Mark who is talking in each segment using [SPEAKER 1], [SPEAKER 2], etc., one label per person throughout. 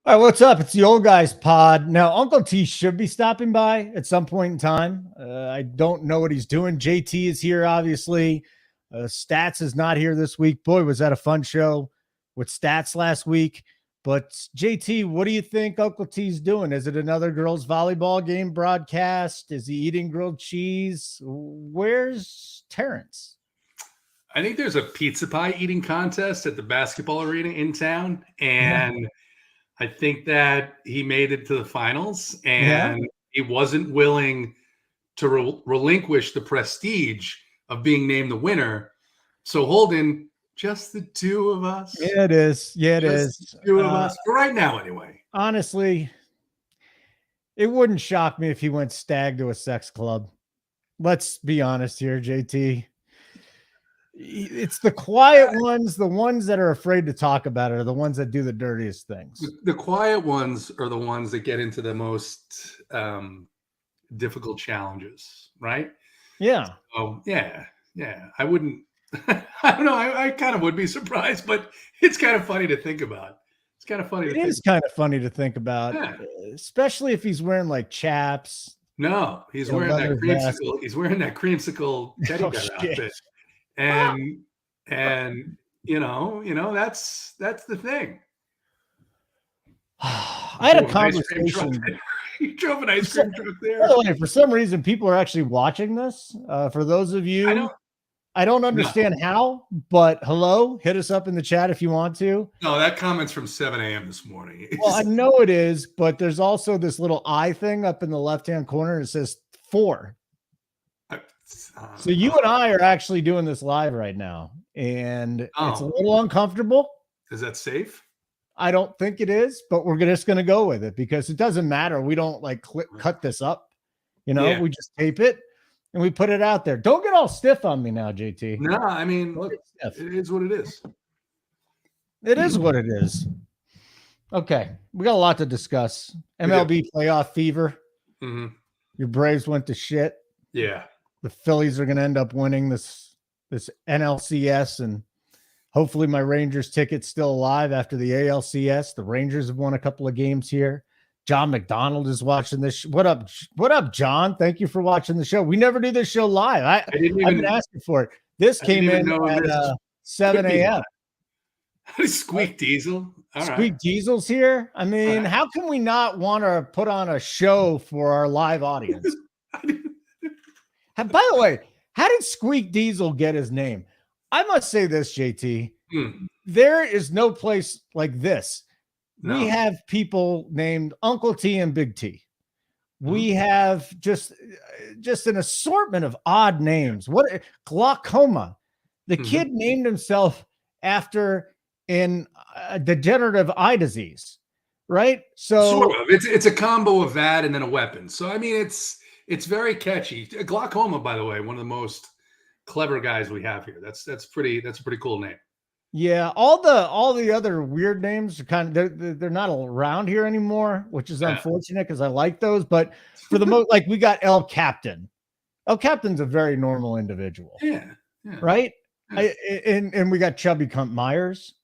[SPEAKER 1] All right, what's up? It's the Old Guys Pod. Now, Uncle T should be stopping by at some point in time. I don't know what he's doing. JT is here, obviously. Stats is not here this week. Boy, was that a fun show with Stats last week. But JT, what do you think Uncle T's doing? Is it another girls' volleyball game broadcast? Is he eating grilled cheese? Where's Terrence?
[SPEAKER 2] I think there's a pizza pie eating contest at the basketball arena in town. And I think that he made it to the finals, and he wasn't willing to relinquish the prestige of being named the winner. So Holden, just the two of us.
[SPEAKER 1] Yeah, it is. Yeah, it is.
[SPEAKER 2] The two of us. For right now, anyway.
[SPEAKER 1] Honestly, it wouldn't shock me if he went stag to a sex club. Let's be honest here, JT. It's the quiet ones, the ones that are afraid to talk about it, are the ones that do the dirtiest things.
[SPEAKER 2] The quiet ones are the ones that get into the most difficult challenges, right?
[SPEAKER 1] Yeah.
[SPEAKER 2] Oh, yeah. I wouldn't. I don't know. I kind of would be surprised, but it's kind of funny to think about. It's kind of funny.
[SPEAKER 1] It is kind of funny to think about, especially if he's wearing like chaps.
[SPEAKER 2] No, he's wearing that creamsicle. He's wearing that creamsicle teddy bear outfit. And you know that's the thing.
[SPEAKER 1] I had a conversation.
[SPEAKER 2] You drove an ice cream truck there.
[SPEAKER 1] By the way, for some reason, people are actually watching this. For those of you, I don't understand how, but hello, hit us up in the chat if you want to.
[SPEAKER 2] No, that comment's from 7 a.m. this morning.
[SPEAKER 1] Well, I know it is, but there's also this little eye thing up in the left-hand corner. It says 4. So you and I are actually doing this live right now, and it's a little uncomfortable.
[SPEAKER 2] Is that safe?
[SPEAKER 1] I don't think it is, but we're just going to go with it because it doesn't matter. We don't like cut this up. We just tape it and we put it out there. Don't get all stiff on me now, JT.
[SPEAKER 2] No, I mean, look, it is what it is.
[SPEAKER 1] It is what it is. Okay. We got a lot to discuss. MLB playoff fever.
[SPEAKER 2] Mm-hmm.
[SPEAKER 1] Your Braves went to shit.
[SPEAKER 2] Yeah.
[SPEAKER 1] The Phillies are going to end up winning this NLCS, and hopefully my Rangers ticket's still alive after the ALCS. The Rangers have won a couple of games here. John McDonald is watching this. What up, John? Thank you for watching the show. We never do this show live. I've been asking for it. This came in at 7 a.m.
[SPEAKER 2] Squeak Diesel.
[SPEAKER 1] Squeak Diesel's here. I mean, how can we not want to put on a show for our live audience? By the way, how did Squeak Diesel get his name? I must say this, JT. There is no place like this. No. We have people named Uncle T and Big T. We have just an assortment of odd names. What glaucoma? The kid named himself after a degenerative eye disease, right? So
[SPEAKER 2] sort of. It's a combo of that and then a weapon. So I mean, it's very catchy. Glaucoma, by the way, one of the most clever guys we have here. That's a pretty cool name.
[SPEAKER 1] Yeah, all the other weird names are kind of they're not around here anymore, which is unfortunate because I like those. But for the most, like we got El Captain. El Captain's a very normal individual.
[SPEAKER 2] Yeah.
[SPEAKER 1] Right. Yeah. And we got Chubby Cunt Myers.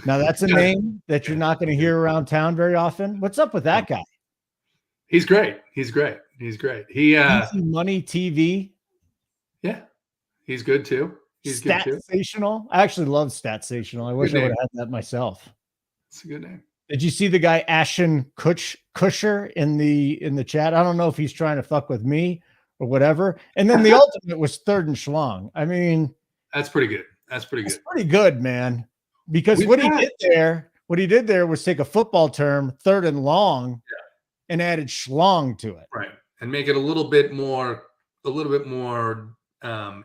[SPEAKER 1] Now that's a name that you're not going to hear around town very often. What's up with that guy?
[SPEAKER 2] He's great. He
[SPEAKER 1] Easy Money TV.
[SPEAKER 2] Yeah, he's good too. He's
[SPEAKER 1] Statsational. I actually love Statsational. I wish I would have had that myself.
[SPEAKER 2] It's a good name.
[SPEAKER 1] Did you see the guy Ashton Kutcher in the chat? I don't know if he's trying to fuck with me or whatever. And then the ultimate was Third and Schlong. I mean,
[SPEAKER 2] that's pretty good. That's pretty
[SPEAKER 1] good, man. Because what he did there was take a football term, third and long, and added schlong to it.
[SPEAKER 2] Right. And make it a little bit more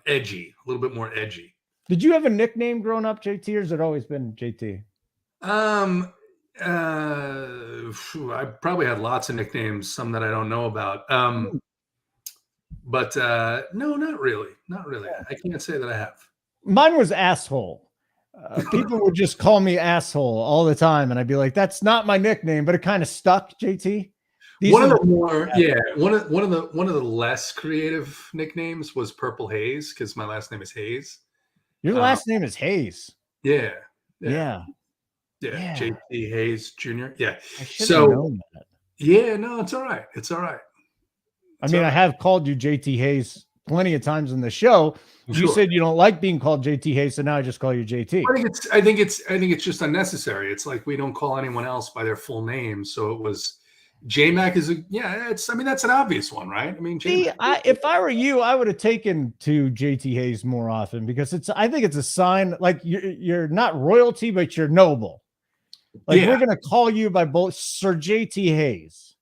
[SPEAKER 2] edgy, a little bit more edgy.
[SPEAKER 1] Did you have a nickname growing up, JT, or has it always been JT?
[SPEAKER 2] I probably had lots of nicknames, some that I don't know about. But no, not really. I can't say that I have.
[SPEAKER 1] Mine was asshole. People would just call me asshole all the time, and I'd be like, "That's not my nickname," but it kind of stuck. JT.
[SPEAKER 2] One of the less creative nicknames was Purple Haze because my last name is Hayes.
[SPEAKER 1] Your last name is Hayes.
[SPEAKER 2] Yeah. Yeah, J.T. Hayes Jr. Yeah.
[SPEAKER 1] I should have known that.
[SPEAKER 2] Yeah, no, it's all right. It's all right.
[SPEAKER 1] I mean, I have called you JT Hayes plenty of times in the show. You said you don't like being called JT Hayes, so now I just call you JT.
[SPEAKER 2] I think it's just unnecessary. It's like we don't call anyone else by their full name. So it was J-Mac is that's an obvious one, right? I mean,
[SPEAKER 1] if I were you, I would have taken to JT Hayes more often because I think it's a sign like you're not royalty, but you're noble. Like we're gonna call you by both Sir JT Hayes.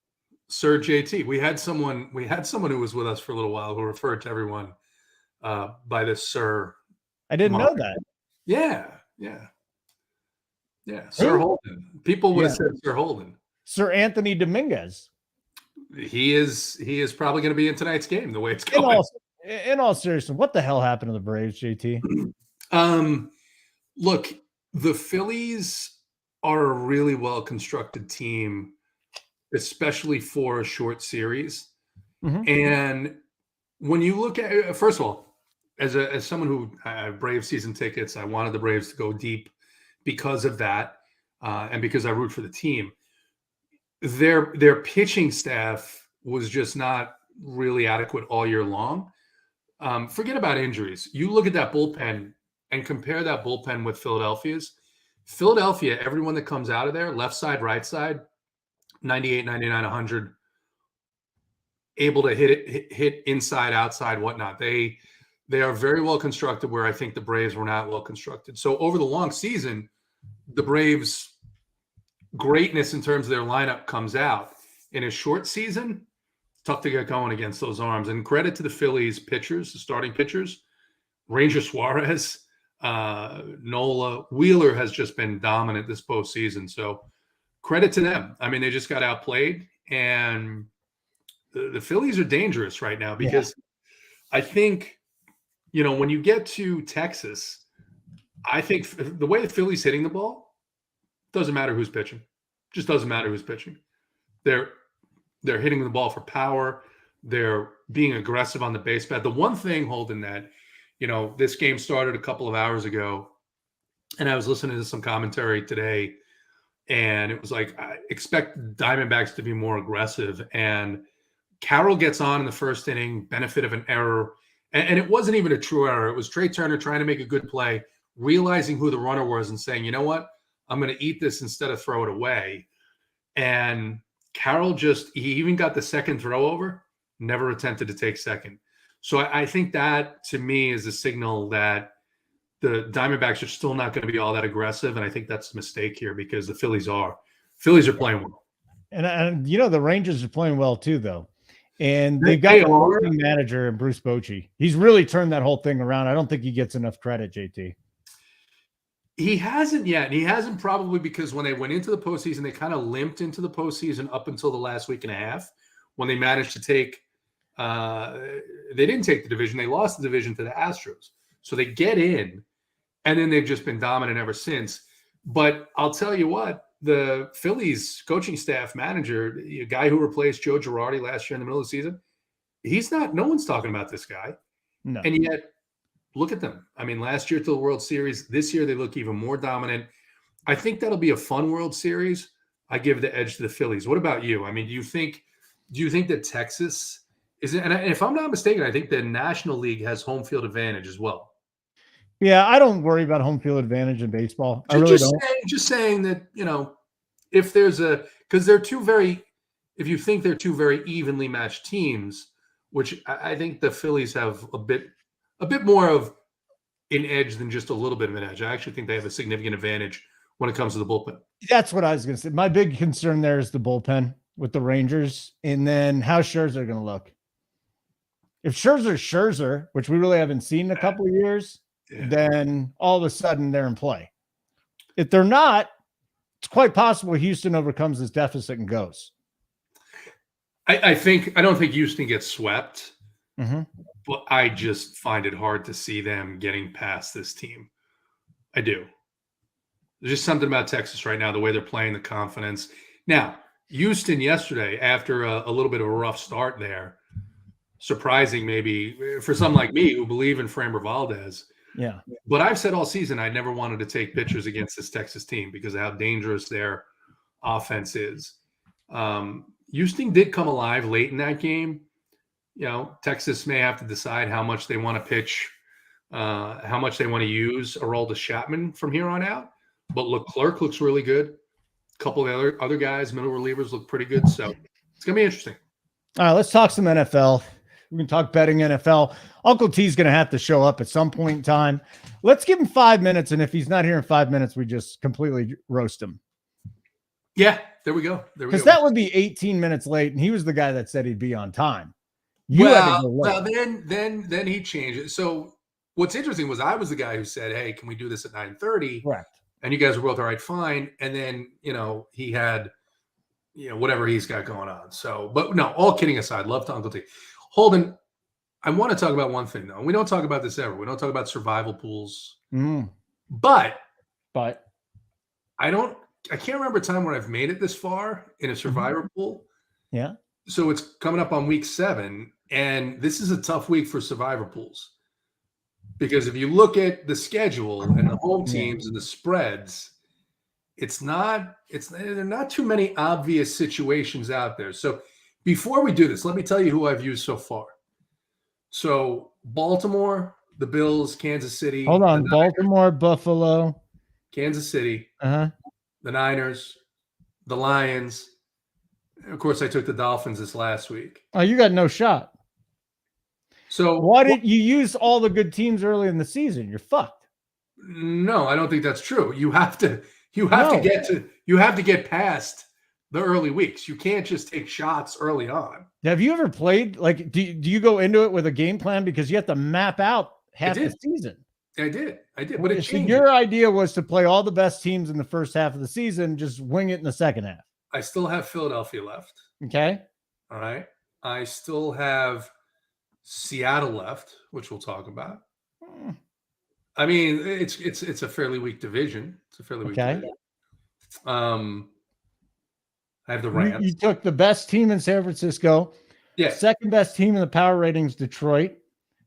[SPEAKER 2] Sir JT. We had someone who was with us for a little while who referred to everyone by this Sir.
[SPEAKER 1] I didn't know that.
[SPEAKER 2] Yeah. Sir Holden. People would have said Sir Holden.
[SPEAKER 1] Sir Anthony Dominguez.
[SPEAKER 2] He is probably going to be in tonight's game the way it's going.
[SPEAKER 1] In all seriousness, what the hell happened to the Braves, JT?
[SPEAKER 2] Look, the Phillies are a really well constructed team, especially for a short series. Mm-hmm. And when you look at, first of all, as someone who Braves season tickets, I wanted the Braves to go deep because of that, and because I root for the team. Their pitching staff was just not really adequate all year long. Forget about injuries. You look at that bullpen and compare that bullpen with Philadelphia's. Philadelphia, everyone that comes out of there, left side, right side, 98, 99, 100, able to hit inside, outside, whatnot. They are very well constructed where I think the Braves were not well constructed. So over the long season, the Braves' greatness in terms of their lineup comes out. In a short season, it's tough to get going against those arms. And credit to the Phillies pitchers, the starting pitchers, Ranger Suarez, Nola, Wheeler has just been dominant this postseason. So credit to them. I mean, they just got outplayed, and the Phillies are dangerous right now because I think, when you get to Texas, I think the way the Phillies hitting the ball, doesn't matter who's pitching. Just doesn't matter who's pitching. They're hitting the ball for power. They're being aggressive on the base pad. The one thing, Holden, that, this game started a couple of hours ago, and I was listening to some commentary today, and it was like, I expect Diamondbacks to be more aggressive. And Carroll gets on in the first inning, benefit of an error. And it wasn't even a true error. It was Trey Turner trying to make a good play, realizing who the runner was and saying, you know what? I'm going to eat this instead of throw it away. And Carroll he even got the second throw over, never attempted to take second. So I think that, to me, is a signal that the Diamondbacks are still not going to be all that aggressive. And I think that's a mistake here because the Phillies are playing well.
[SPEAKER 1] And the Rangers are playing well too, though. And they've got a manager in Bruce Bochy. He's really turned that whole thing around. I don't think he gets enough credit, JT.
[SPEAKER 2] He hasn't yet. And he hasn't probably because when they went into the postseason, they kind of limped into the postseason up until the last week and a half when they managed to take they didn't take the division. They lost the division to the Astros. So they get in, and then they've just been dominant ever since. But I'll tell you what, the Phillies coaching staff manager, a guy who replaced Joe Girardi last year in the middle of the season, no one's talking about this guy. No. And yet, look at them. I mean, last year to the World Series, this year they look even more dominant. I think that'll be a fun World Series. I give the edge to the Phillies. What about you? I mean, do you think that Texas is it? And if I'm not mistaken, I think the National League has home field advantage as well.
[SPEAKER 1] Yeah, I don't worry about home field advantage in baseball. I really don't.
[SPEAKER 2] Just saying that, if there's because if you think they're two very evenly matched teams, which I think the Phillies have a bit more of an edge than just a little bit of an edge. I actually think they have a significant advantage when it comes to the bullpen.
[SPEAKER 1] That's what I was going to say. My big concern there is the bullpen with the Rangers, and then how Scherzer going to look. If Scherzer, which we really haven't seen in a couple of years, then all of a sudden they're in play. If they're not, it's quite possible Houston overcomes this deficit and goes.
[SPEAKER 2] I don't think Houston gets swept, but I just find it hard to see them getting past this team. I do. There's just something about Texas right now, the way they're playing, the confidence. Now, Houston yesterday, after a little bit of a rough start there, surprising maybe for some like me who believe in Framber Valdez,
[SPEAKER 1] Yeah.
[SPEAKER 2] But I've said all season I never wanted to take pitchers against this Texas team because of how dangerous their offense is. Houston did come alive late in that game. Texas may have to decide how much they want to pitch, how much they want to use Aroldis Chapman from here on out. But Leclerc looks really good. A couple of other guys, middle relievers, look pretty good. So it's going to be interesting.
[SPEAKER 1] All right, let's talk some NFL. We can talk betting NFL. Uncle T's going to have to show up at some point in time. Let's give him 5 minutes, and if he's not here in 5 minutes, we just completely roast him.
[SPEAKER 2] Yeah, there we go.
[SPEAKER 1] Because that would be 18 minutes late, and he was the guy that said he'd be on time.
[SPEAKER 2] Well, then he changed it. So what's interesting was I was the guy who said, "Hey, can we do this at 9:30?"
[SPEAKER 1] Correct.
[SPEAKER 2] And you guys were both all right, fine. And then he had whatever he's got going on. So, but no, all kidding aside, love to Uncle T. Holden, I want to talk about one thing though. We don't talk about this ever. We don't talk about survival pools. But I can't remember a time when I've made it this far in a survivor pool.
[SPEAKER 1] Yeah.
[SPEAKER 2] So it's coming up on week 7, and this is a tough week for survivor pools. Because if you look at the schedule and the home teams and the spreads, there are not too many obvious situations out there. So before we do this, let me tell you who I've used so far. So Baltimore, the Bills, Kansas City.
[SPEAKER 1] Hold on. Baltimore, Buffalo.
[SPEAKER 2] Kansas City.
[SPEAKER 1] The
[SPEAKER 2] Niners, the Lions. Of course, I took the Dolphins this last week.
[SPEAKER 1] Oh, you got no shot.
[SPEAKER 2] So
[SPEAKER 1] why did you use all the good teams early in the season? You're fucked.
[SPEAKER 2] No, I don't think that's true. You have to get past the early weeks. You can't just take shots early on.
[SPEAKER 1] Have you ever played? Like, do you go into it with a game plan because you have to map out half the season?
[SPEAKER 2] I did. But it changed.
[SPEAKER 1] Your idea was to play all the best teams in the first half of the season, just wing it in the second half.
[SPEAKER 2] I still have Philadelphia left.
[SPEAKER 1] Okay.
[SPEAKER 2] All right. I still have Seattle left, which we'll talk about. I mean, it's a fairly weak division. It's a fairly weak division. I have the Rams.
[SPEAKER 1] You took the best team in San Francisco.
[SPEAKER 2] Yeah.
[SPEAKER 1] Second best team in the power ratings, Detroit.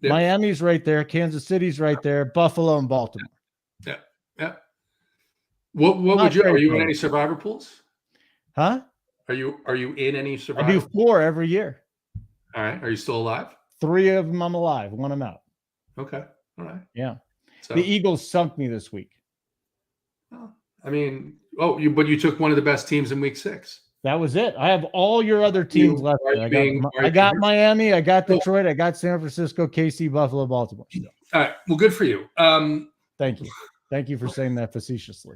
[SPEAKER 1] Yep. Miami's right there. Kansas City's right there. Buffalo and Baltimore.
[SPEAKER 2] Yeah. What would you? Are you in any survivor pools?
[SPEAKER 1] Huh?
[SPEAKER 2] Are you in any survivor?
[SPEAKER 1] I do 4 every year.
[SPEAKER 2] All right. Are you still alive?
[SPEAKER 1] 3 of them I'm alive. 1 I'm out.
[SPEAKER 2] Okay. All right.
[SPEAKER 1] Yeah. So, the Eagles sunk me this week.
[SPEAKER 2] I mean, but you took one of the best teams in week 6.
[SPEAKER 1] That was it. I have all your other teams left. I got Miami. I got Detroit. I got San Francisco, KC, Buffalo, Baltimore. So.
[SPEAKER 2] All right. Well, good for you.
[SPEAKER 1] Thank you. Thank you for saying that facetiously.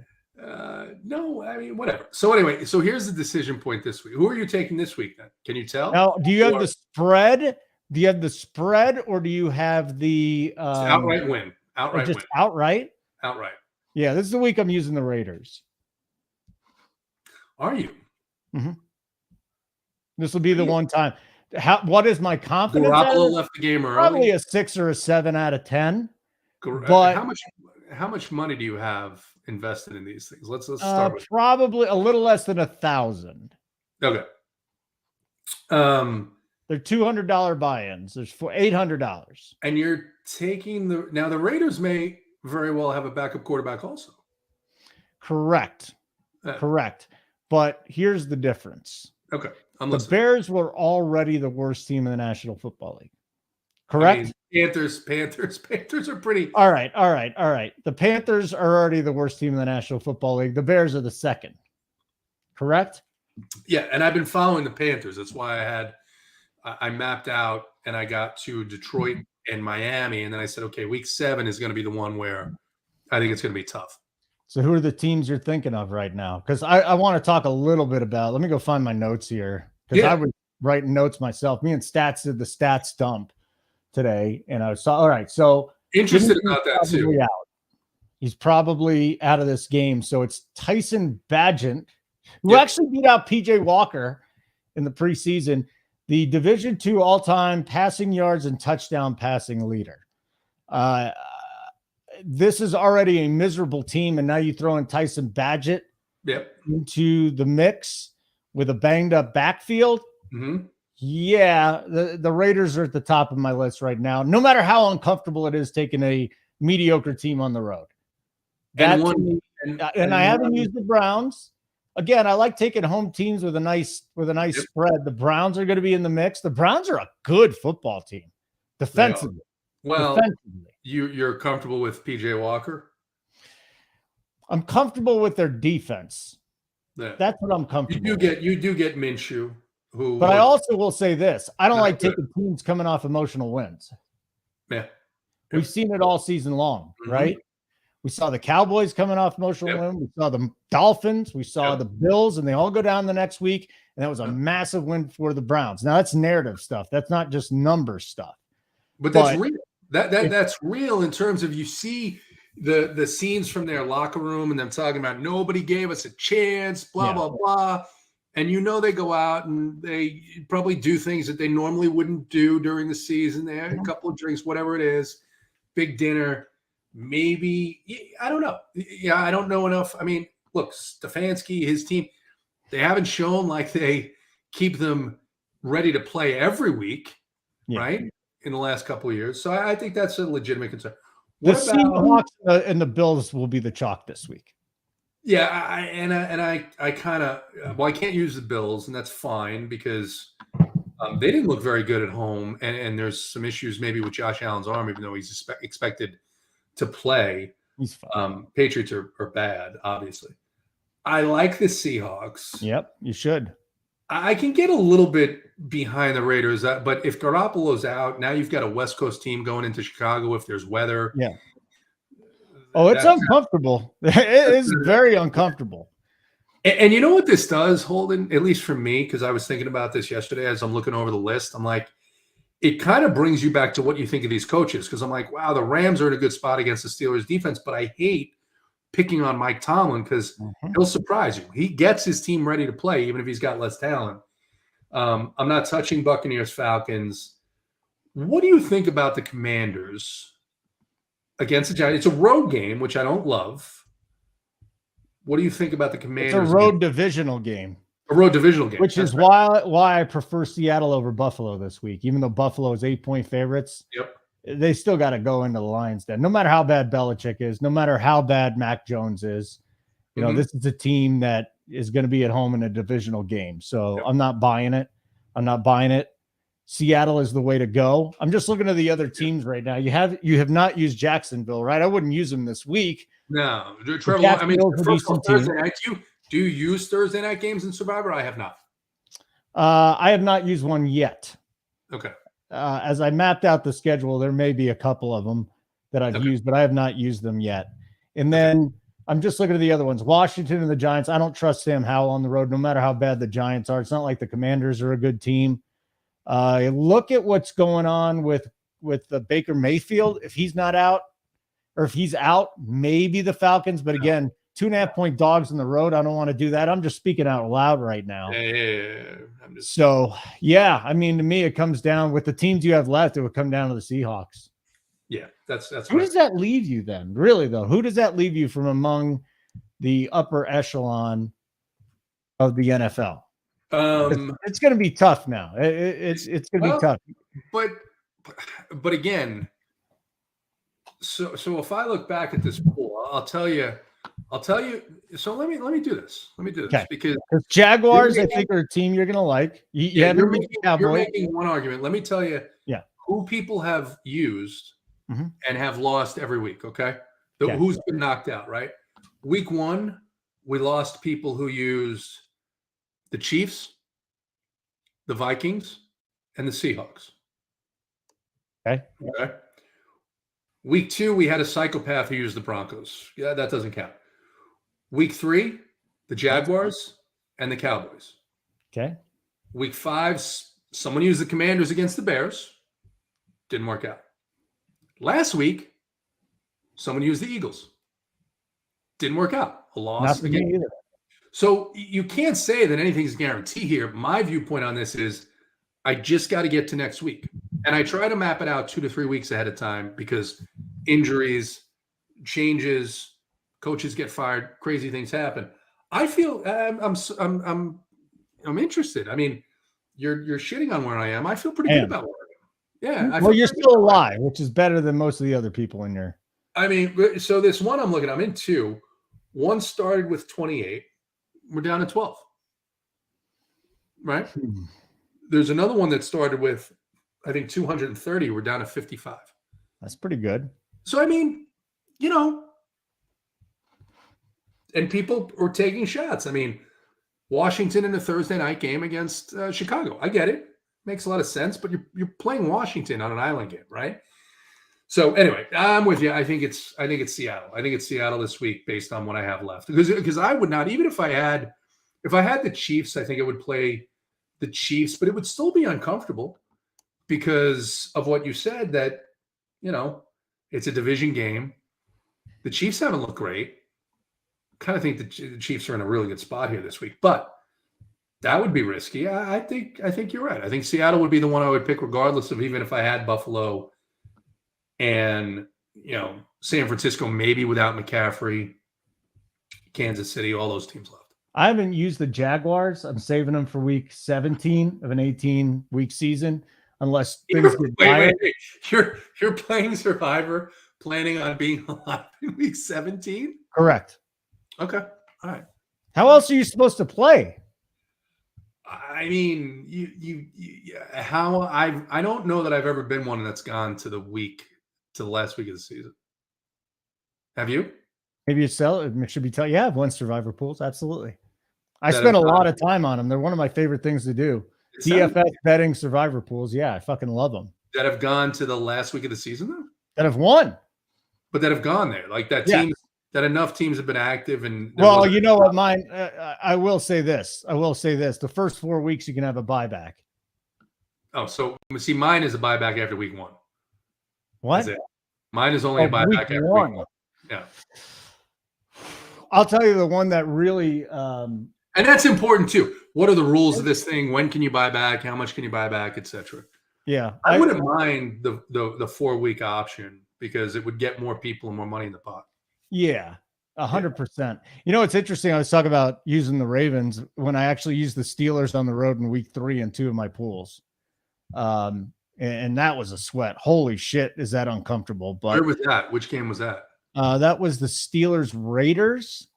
[SPEAKER 2] No, I mean, whatever. So anyway, here's the decision point this week. Who are you taking this week then? Can you tell?
[SPEAKER 1] Now, do you have the spread? Do you have the spread or do you have the
[SPEAKER 2] outright win? Outright
[SPEAKER 1] just
[SPEAKER 2] win.
[SPEAKER 1] Outright?
[SPEAKER 2] Outright.
[SPEAKER 1] Yeah, this is the week I'm using the Raiders.
[SPEAKER 2] Are you?
[SPEAKER 1] Mm-hmm. This will be the one time. What is my confidence?
[SPEAKER 2] Garoppolo left the game early.
[SPEAKER 1] Probably a 6 or a 7 out of 10.
[SPEAKER 2] But how much money do you have invested in these things? Let's start with
[SPEAKER 1] probably a little less than 1,000.
[SPEAKER 2] Okay.
[SPEAKER 1] They're $200 buy-ins. There's $800.
[SPEAKER 2] And you're taking the Raiders may very well have a backup quarterback also.
[SPEAKER 1] Correct. Correct. But here's the difference.
[SPEAKER 2] Okay.
[SPEAKER 1] The Bears were already the worst team in the National Football League. Correct?
[SPEAKER 2] I mean, Panthers are pretty.
[SPEAKER 1] All right. The Panthers are already the worst team in the National Football League. The Bears are the second. Correct?
[SPEAKER 2] Yeah, and I've been following the Panthers. That's why I mapped out and I got to Detroit and Miami, and then I said, okay, week 7 is going to be the one where I think it's going to be tough.
[SPEAKER 1] So who are the teams you're thinking of right now? Because I want to talk a little bit about. Let me go find my notes here because I was writing notes myself. Me and Stats did the stats dump today, and I saw. All right, so
[SPEAKER 2] interested about that too.
[SPEAKER 1] He's probably out of this game. So it's Tyson Bagent, who actually beat out PJ Walker in the preseason, the Division II all-time passing yards and touchdown passing leader. This is already a miserable team, and now you throw in Tyson Bagent into the mix with a banged-up backfield.
[SPEAKER 2] Mm-hmm.
[SPEAKER 1] Yeah, the Raiders are at the top of my list right now. No matter how uncomfortable it is taking a mediocre team on the road. And I haven't used the Browns. Again, I like taking home teams with a nice spread. The Browns are going to be in the mix. The Browns are a good football team defensively.
[SPEAKER 2] Well, you're comfortable with PJ Walker?
[SPEAKER 1] I'm comfortable with their defense. Yeah. That's what I'm comfortable with.
[SPEAKER 2] You do get Minshew.
[SPEAKER 1] But I also will say this. I don't like taking teams coming off emotional wins.
[SPEAKER 2] Yeah.
[SPEAKER 1] We've seen it all season long, right? We saw the Cowboys coming off emotional win. We saw the Dolphins. We saw the Bills, and they all go down the next week. And that was a massive win for the Browns. Now, that's narrative stuff. That's not just number stuff.
[SPEAKER 2] But that's real. That's real in terms of you see the scenes from their locker room and them talking about nobody gave us a chance, blah, blah, blah. And they go out and they probably do things that they normally wouldn't do during the season. They had a couple of drinks, whatever it is, big dinner. Maybe, I don't know. Yeah, I don't know enough. I mean, look, Stefanski, his team, they haven't shown like they keep them ready to play every week, right? In the last couple of years. So I think that's a legitimate concern.
[SPEAKER 1] The Seahawks and the Bills will be the chalk this week.
[SPEAKER 2] Yeah, I kind of I can't use the Bills, and that's fine because they didn't look very good at home, and there's some issues maybe with Josh Allen's arm, even though he's expected to play.
[SPEAKER 1] He's fine.
[SPEAKER 2] Patriots are bad, obviously. I like the Seahawks.
[SPEAKER 1] Yep, you should.
[SPEAKER 2] I can get a little bit behind the Raiders, but if Garoppolo's out, now you've got a West Coast team going into Chicago if there's weather.
[SPEAKER 1] Yeah. Oh, it's uncomfortable. It is very uncomfortable.
[SPEAKER 2] And you know what this does, Holden, at least for me, because I was thinking about this yesterday as I'm looking over the list. I'm like, it kind of brings you back to what you think of these coaches, because I'm like, wow, the Rams are in a good spot against the Steelers defense, but I hate picking on Mike Tomlin because he'll surprise you. He gets his team ready to play, even if he's got less talent. I'm not touching Buccaneers, Falcons. What do you think about the Commanders against the Giants? It's a road game, which I don't love. What do you think about the Commanders?
[SPEAKER 1] It's a road divisional game.
[SPEAKER 2] A road divisional game.
[SPEAKER 1] Which is why I prefer Seattle over Buffalo this week. Even though Buffalo is 8-point favorites, they still got to go into the Lions Den. No matter how bad Belichick is, no matter how bad Mac Jones is, this is a team that is going to be at home in a divisional game. So I'm not buying it. Seattle is the way to go. I'm just looking at the other teams right now. You have not used Jacksonville, right? I wouldn't use them this week.
[SPEAKER 2] No, Trevor. I mean, Thursday night. Do you use Thursday night games in Survivor? I have not.
[SPEAKER 1] I have not used one yet.
[SPEAKER 2] Okay.
[SPEAKER 1] As I mapped out the schedule, there may be a couple of them that I've used, but I have not used them yet. And then I'm just looking at the other ones. Washington and the Giants. I don't trust Sam Howell on the road, no matter how bad the Giants are. It's not like the Commanders are a good team. Look at what's going on with the Baker Mayfield. If he's not out, or if he's out, maybe the Falcons. But again, 2.5-point dogs on the road. I don't want to do that. I'm just speaking out loud right now. So, I mean, to me, it comes down with the teams you have left. It would come down to the Seahawks.
[SPEAKER 2] Yeah, that's
[SPEAKER 1] who does that leave you then? Really, though, who does that leave you from among the upper echelon of the NFL? It's going to be tough now. It's going to be tough.
[SPEAKER 2] But again, so if I look back at this pool, I'll tell you. So let me do this. Because
[SPEAKER 1] Jaguars, I think, are a team you're going to like. You're
[SPEAKER 2] making one argument. Let me tell you. Who people have used and have lost every week. Okay, who's been knocked out? Right. Week 1, we lost people who used the Chiefs, the Vikings, and the Seahawks.
[SPEAKER 1] Okay.
[SPEAKER 2] Week 2, we had a psychopath who used the Broncos. Yeah, that doesn't count. Week 3, the Jaguars and the Cowboys.
[SPEAKER 1] Okay.
[SPEAKER 2] Week 5, someone used the Commanders against the Bears. Didn't work out. Last week, someone used the Eagles. Didn't work out. A loss.
[SPEAKER 1] Not for me either.
[SPEAKER 2] So you can't say that anything's guaranteed here. My viewpoint on this is I just got to get to next week. And I try to map it out 2 to 3 weeks ahead of time because injuries, changes, coaches get fired, crazy things happen. I feel I'm interested. I mean, you're shitting on where I am. I feel pretty good about where I am. Yeah.
[SPEAKER 1] Well, you're still alive, which is better than most of the other people in your.
[SPEAKER 2] I mean, so this one I'm in two. One started with 28. We're down to 12. Right? There's another one that started with, I think, 230. We're down to 55.
[SPEAKER 1] That's pretty good.
[SPEAKER 2] So, I mean, and people are taking shots. I mean, Washington in a Thursday night game against Chicago. I get it. Makes a lot of sense, but you're playing Washington on an island game, right? So anyway, I'm with you. I think it's Seattle. I think it's Seattle this week based on what I have left. Because I would not, even if I had the Chiefs, I think I would play the Chiefs, but it would still be uncomfortable because of what you said that, it's a division game. The Chiefs haven't looked great. Kind of think the Chiefs are in a really good spot here this week, but that would be risky. I think you're right. I think Seattle would be the one I would pick regardless of, even if I had Buffalo and, San Francisco, maybe without McCaffrey, Kansas City, all those teams left.
[SPEAKER 1] I haven't used the Jaguars. I'm saving them for week 17 of an 18-week season, unless things get dire.
[SPEAKER 2] Wait. You're playing Survivor, planning on being alive in week 17?
[SPEAKER 1] Correct.
[SPEAKER 2] Okay. All right.
[SPEAKER 1] How else are you supposed to play?
[SPEAKER 2] I mean, I don't know that I've ever been one that's gone to the last week of the season. Have you?
[SPEAKER 1] Maybe you sell it. Should be yeah, I've won Survivor pools. Absolutely. I spent a lot of time on them. They're one of my favorite things to do. DFS betting Survivor pools. Yeah, I fucking love them.
[SPEAKER 2] That have gone to the last week of the season, though?
[SPEAKER 1] That have won.
[SPEAKER 2] But that have gone there. Like that team, that enough teams have been active. And
[SPEAKER 1] well, you know what, mine, I will say this. The first 4 weeks, you can have a buyback.
[SPEAKER 2] Oh, so see, mine is a buyback after week 1.
[SPEAKER 1] What?
[SPEAKER 2] Mine is only a buyback after week 1. Yeah.
[SPEAKER 1] I'll tell you the one that really
[SPEAKER 2] and that's important too. What are the rules of this thing? When can you buy back? How much can you buy back, etc.
[SPEAKER 1] Yeah.
[SPEAKER 2] I wouldn't mind the 4-week option because it would get more people and more money in the pot.
[SPEAKER 1] Yeah, 100%. It's interesting. I was talking about using the Ravens when I actually used the Steelers on the road in week 3 in 2 of my pools. And that was a sweat. Holy shit, is that uncomfortable? But
[SPEAKER 2] where was that? Which game was that?
[SPEAKER 1] That was the Steelers Raiders.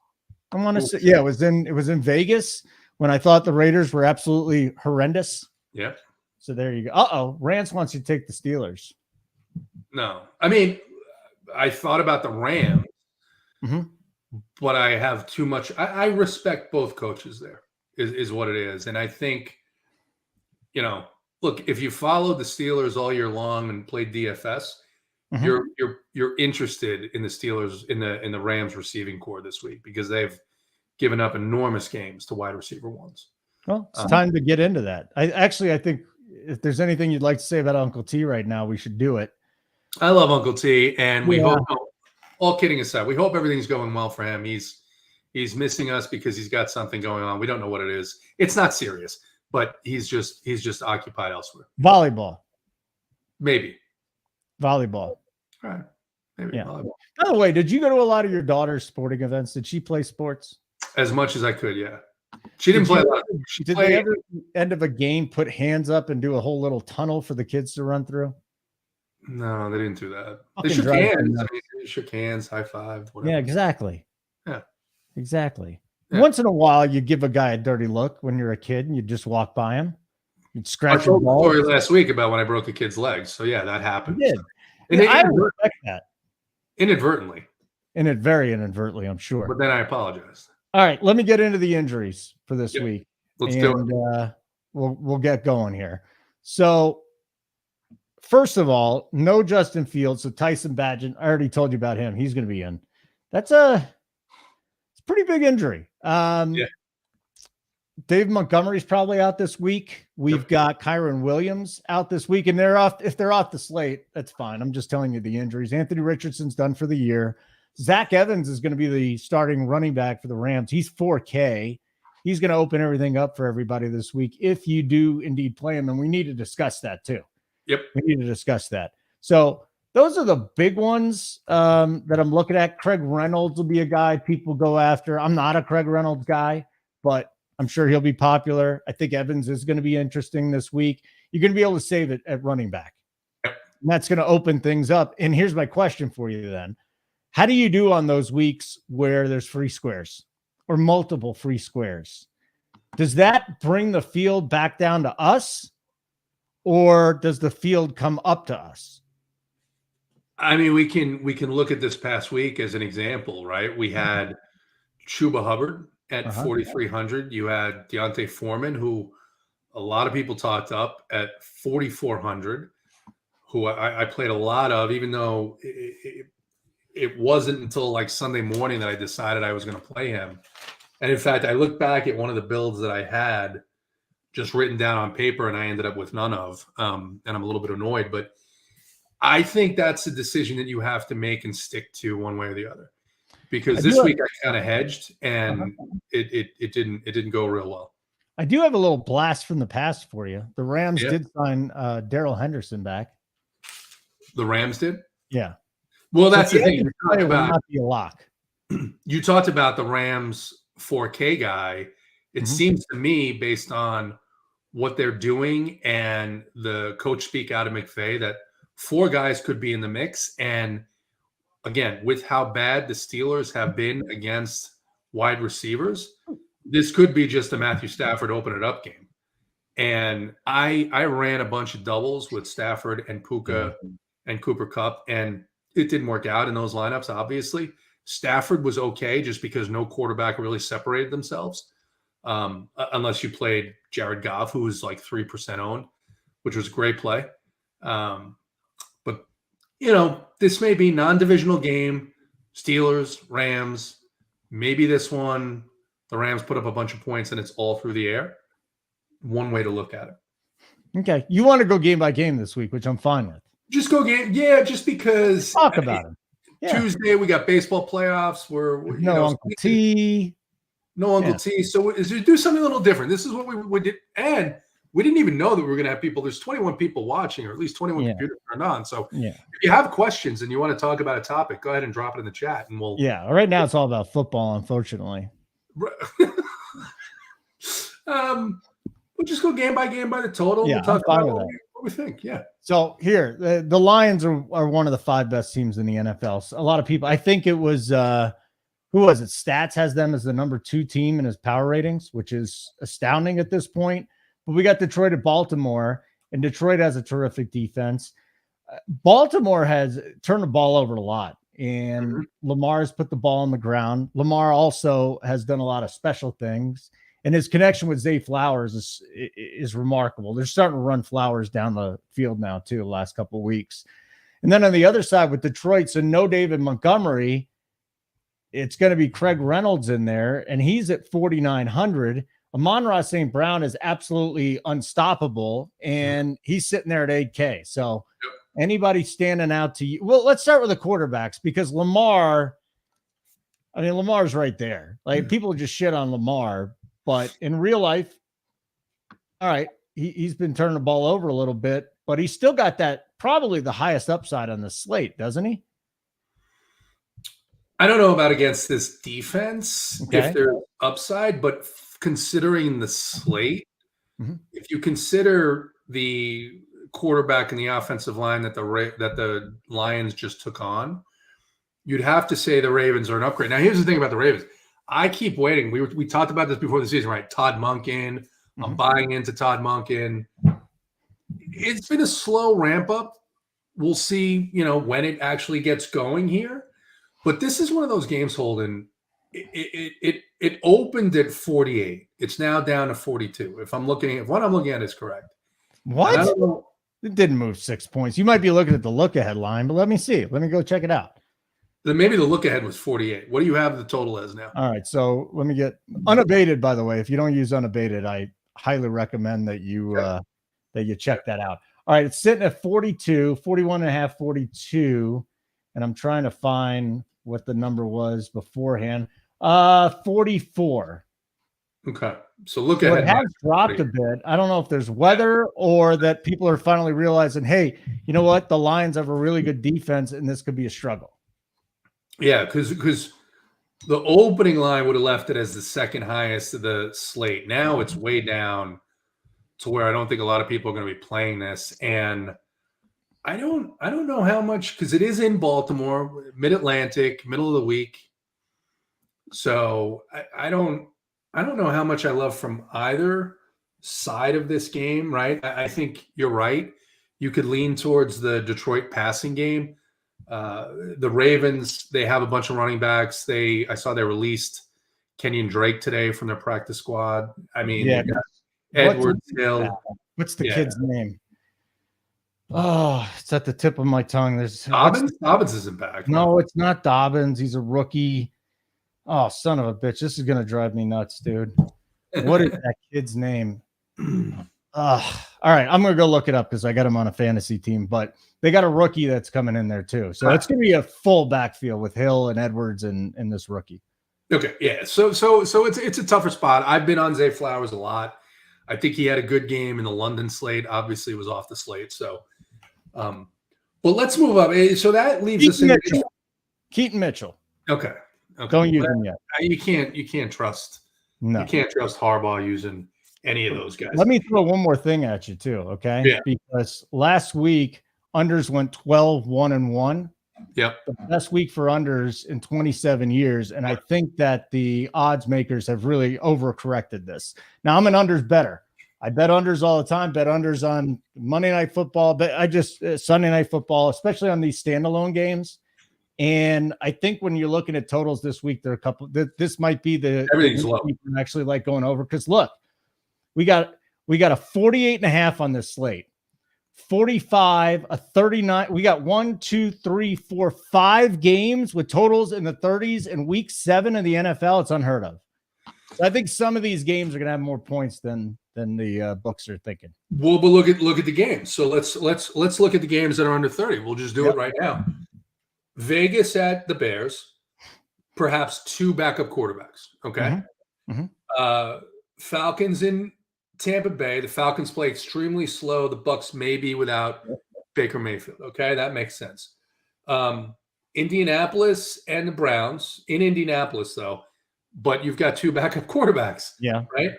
[SPEAKER 1] I want to say, yeah, it was in Vegas when I thought the Raiders were absolutely horrendous.
[SPEAKER 2] Yeah.
[SPEAKER 1] So there you go. Rance wants you to take the Steelers.
[SPEAKER 2] No, I mean, I thought about the Rams, but I have too much. I respect both coaches there, is what it is. And I think, look, if you followed the Steelers all year long and played DFS, you're interested in the Steelers in the Rams receiving core this week because they've given up enormous games to wide receiver ones.
[SPEAKER 1] Well, it's time to get into that. I think if there's anything you'd like to say about Uncle T right now, we should do it.
[SPEAKER 2] I love Uncle T, and we hope, all kidding aside, we hope everything's going well for him. He's missing us because he's got something going on. We don't know what it is. It's not serious, but he's just occupied elsewhere.
[SPEAKER 1] Volleyball.
[SPEAKER 2] Maybe.
[SPEAKER 1] Volleyball.
[SPEAKER 2] All right. Maybe volleyball.
[SPEAKER 1] By the way, did you go to a lot of your daughter's sporting events? Did she play sports?
[SPEAKER 2] As much as I could, yeah. She didn't play a lot.
[SPEAKER 1] Did they ever, end of a game, put hands up and do a whole little tunnel for the kids to run through?
[SPEAKER 2] No, they didn't do that. They shook hands. They shook hands, high-fived, whatever.
[SPEAKER 1] Yeah, exactly.
[SPEAKER 2] Yeah.
[SPEAKER 1] Exactly. Yeah. Once in a while, you give a guy a dirty look when you're a kid and you just walk by him. You'd scratch your balls.
[SPEAKER 2] I told the story last week about when I broke a kid's legs. So, yeah, that happened.
[SPEAKER 1] You did. And I respect that.
[SPEAKER 2] Inadvertently.
[SPEAKER 1] Very inadvertently, I'm sure.
[SPEAKER 2] But then I apologized.
[SPEAKER 1] All right, let me get into the injuries for this week.
[SPEAKER 2] Let's do it.
[SPEAKER 1] We'll get going here. So, first of all, no Justin Fields. So Tyson Bagent, I already told you about him. He's going to be in. It's a pretty big injury. Dave Montgomery's probably out this week. We've got Kyron Williams out this week, and they're off. If they're off the slate, that's fine. I'm just telling you the injuries. Anthony Richardson's done for the year. Zach Evans is going to be the starting running back for the Rams. He's 4K. He's going to open everything up for everybody this week if you do indeed play him, and we need to discuss that too.
[SPEAKER 2] Yep.
[SPEAKER 1] We need to discuss that. So those are the big ones that I'm looking at. Craig Reynolds will be a guy people go after. I'm not a Craig Reynolds guy, but I'm sure he'll be popular. I think Evans is going to be interesting this week. You're going to be able to save it at running back.
[SPEAKER 2] Yep.
[SPEAKER 1] And that's going to open things up. And here's my question for you then. How do you do on those weeks where there's free squares or multiple free squares? Does that bring the field back down to us, or does the field come up to us?
[SPEAKER 2] I mean, we can look at this past week as an example, right? We had Chuba Hubbard at 4,300. You had Deontay Foreman, who a lot of people talked up at 4,400, who I played a lot of, even though it wasn't until like Sunday morning that I decided I was going to play him. And in fact, I looked back at one of the builds that I had just written down on paper, and I ended up with none of. And I'm a little bit annoyed, but I think that's a decision that you have to make and stick to one way or the other. Because this week I kind of hedged, and it didn't go real well.
[SPEAKER 1] I do have a little blast from the past for you. The Rams did sign Darrell Henderson back.
[SPEAKER 2] The Rams did?
[SPEAKER 1] Yeah.
[SPEAKER 2] Well, that's the thing.
[SPEAKER 1] It will not be a lock.
[SPEAKER 2] You talked about the Rams 4K guy. It seems to me, based on what they're doing and the coach speak out of McVay, that 4 guys could be in the mix. And again, with how bad the Steelers have been against wide receivers, this could be just a Matthew Stafford open it up game. And I ran a bunch of doubles with Stafford and Puka and Cooper Kupp, and it didn't work out in those lineups, obviously. Stafford was okay just because no quarterback really separated themselves, unless you played Jared Goff, who was like 3% owned, which was a great play. But, this may be non-divisional game, Steelers, Rams. Maybe this one, the Rams put up a bunch of points and it's all through the air. One way to look at it.
[SPEAKER 1] Okay. You want to go game by game this week, which I'm fine with.
[SPEAKER 2] Just go game. Yeah, just because.
[SPEAKER 1] Talk about it. Yeah.
[SPEAKER 2] Tuesday, we got baseball playoffs.
[SPEAKER 1] No Uncle T.
[SPEAKER 2] No Uncle T. So do something a little different. This is what we did. And we didn't even know that we were going to have people. There's 21 people watching, or at least 21 computers turned on. So if you have questions and you want to talk about a topic, go ahead and drop it in the chat. And we'll.
[SPEAKER 1] Yeah. Right now, it's all about football, unfortunately.
[SPEAKER 2] We'll just go game by the total.
[SPEAKER 1] Yeah,
[SPEAKER 2] we'll talk
[SPEAKER 1] I'm fine
[SPEAKER 2] about
[SPEAKER 1] with that.
[SPEAKER 2] what we think. Yeah.
[SPEAKER 1] So here, the Lions are one of the 5 best teams in the NFL. So a lot of people, I think it was, who was it? Stats has them as the number 2 team in his power ratings, which is astounding at this point. But we got Detroit at Baltimore, and Detroit has a terrific defense. Baltimore has turned the ball over a lot, and Lamar's put the ball on the ground. Lamar also has done a lot of special things. And his connection with Zay Flowers is remarkable. They're starting to run Flowers down the field now, too, the last couple of weeks. And then on the other side with Detroit, so no David Montgomery, it's going to be Craig Reynolds in there, and he's at 4,900. Amon-Ra St. Brown is absolutely unstoppable, and he's sitting there at 8K. So anybody standing out to you? Well, let's start with the quarterbacks, because Lamar's right there. Like, people just shit on Lamar. But in real life, all right, he's been turning the ball over a little bit, but he's still got that probably the highest upside on the slate, doesn't he?
[SPEAKER 2] I don't know about against this defense if there's upside, but considering the slate, if you consider the quarterback and the offensive line that the Lions just took on, you'd have to say the Ravens are an upgrade. Now, here's the thing about the Ravens. I keep waiting. We talked about this before the season, right? Todd Monken. I'm buying into Todd Monken. It's been a slow ramp up. We'll see, when it actually gets going here. But this is one of those games, Holden. It opened at 48. It's now down to 42. If what I'm looking at is correct.
[SPEAKER 1] What? It didn't move 6 points. You might be looking at the look ahead line, but let me see. Let me go check it out.
[SPEAKER 2] Then maybe the look ahead was 48. What do you have the total as now?
[SPEAKER 1] All right. So let me get unabated, by the way. If you don't use unabated, I highly recommend that you check that out. All right. It's sitting at 42, 41 and a half, 42. And I'm trying to find what the number was beforehand. 44.
[SPEAKER 2] Okay. So look ahead.
[SPEAKER 1] It has dropped a bit. I don't know if there's weather or that people are finally realizing, hey, you know what? The Lions have a really good defense and this could be a struggle.
[SPEAKER 2] Yeah, because the opening line would have left it as the second highest of the slate. Now it's way down to where I don't think a lot of people are going to be playing this. And I don't know how much, because it is in Baltimore, Mid-Atlantic, middle of the week. So I don't know how much I love from either side of this game, right? I think you're right. You could lean towards the Detroit passing game. The Ravens, they have a bunch of running backs. I saw they released Kenyon Drake today from their practice squad. I mean,
[SPEAKER 1] Yeah.
[SPEAKER 2] Edwards Hill.
[SPEAKER 1] What's the kid's name? Oh, it's at the tip of my tongue. There's
[SPEAKER 2] Dobbins. Dobbins isn't back.
[SPEAKER 1] No, it's not Dobbins. He's a rookie. Oh, son of a bitch! This is gonna drive me nuts, dude. What is that kid's name? All right, I'm gonna go look it up because I got him on a fantasy team. But they got a rookie that's coming in there too, so it's gonna be a full backfield with Hill and Edwards and this rookie.
[SPEAKER 2] Okay, yeah. So it's a tougher spot. I've been on Zay Flowers a lot. I think he had a good game in the London slate. Obviously, it was off the slate. So, but let's move up. So that leaves us in
[SPEAKER 1] Keaton Mitchell.
[SPEAKER 2] Okay.
[SPEAKER 1] Don't use him yet.
[SPEAKER 2] You can't trust.
[SPEAKER 1] No.
[SPEAKER 2] You can't trust Harbaugh using any of those guys.
[SPEAKER 1] Let me throw one more thing at you too, okay?
[SPEAKER 2] Yeah.
[SPEAKER 1] Because last week unders went 12-1-1.
[SPEAKER 2] Yep.
[SPEAKER 1] The best week for unders in 27 years, and I think that the odds makers have really overcorrected this. Now I'm an unders better. I bet unders all the time. Bet unders on Monday Night Football. But I just Sunday Night Football, especially on these standalone games. And I think when you're looking at totals this week, there are a couple. This might be the
[SPEAKER 2] everything's low.
[SPEAKER 1] I'm actually like going over because look, we got a 48.5 on this slate, 45, a 39. We got 1, 2, 3, 4, 5 games with totals in the 30s in week 7 of the NFL. It's unheard of. So I think some of these games are going to have more points than the books are thinking.
[SPEAKER 2] Well, but look at the games. So let's look at the games that are under 30. We'll just do it right now. Vegas at the Bears, perhaps 2 backup quarterbacks. Okay. Mm-hmm. Falcons in Tampa Bay. The Falcons play extremely slow. The Bucs may be without Baker Mayfield. Okay, that makes sense. Indianapolis and the Browns in Indianapolis, though, but you've got 2 backup quarterbacks.
[SPEAKER 1] Yeah.
[SPEAKER 2] Right.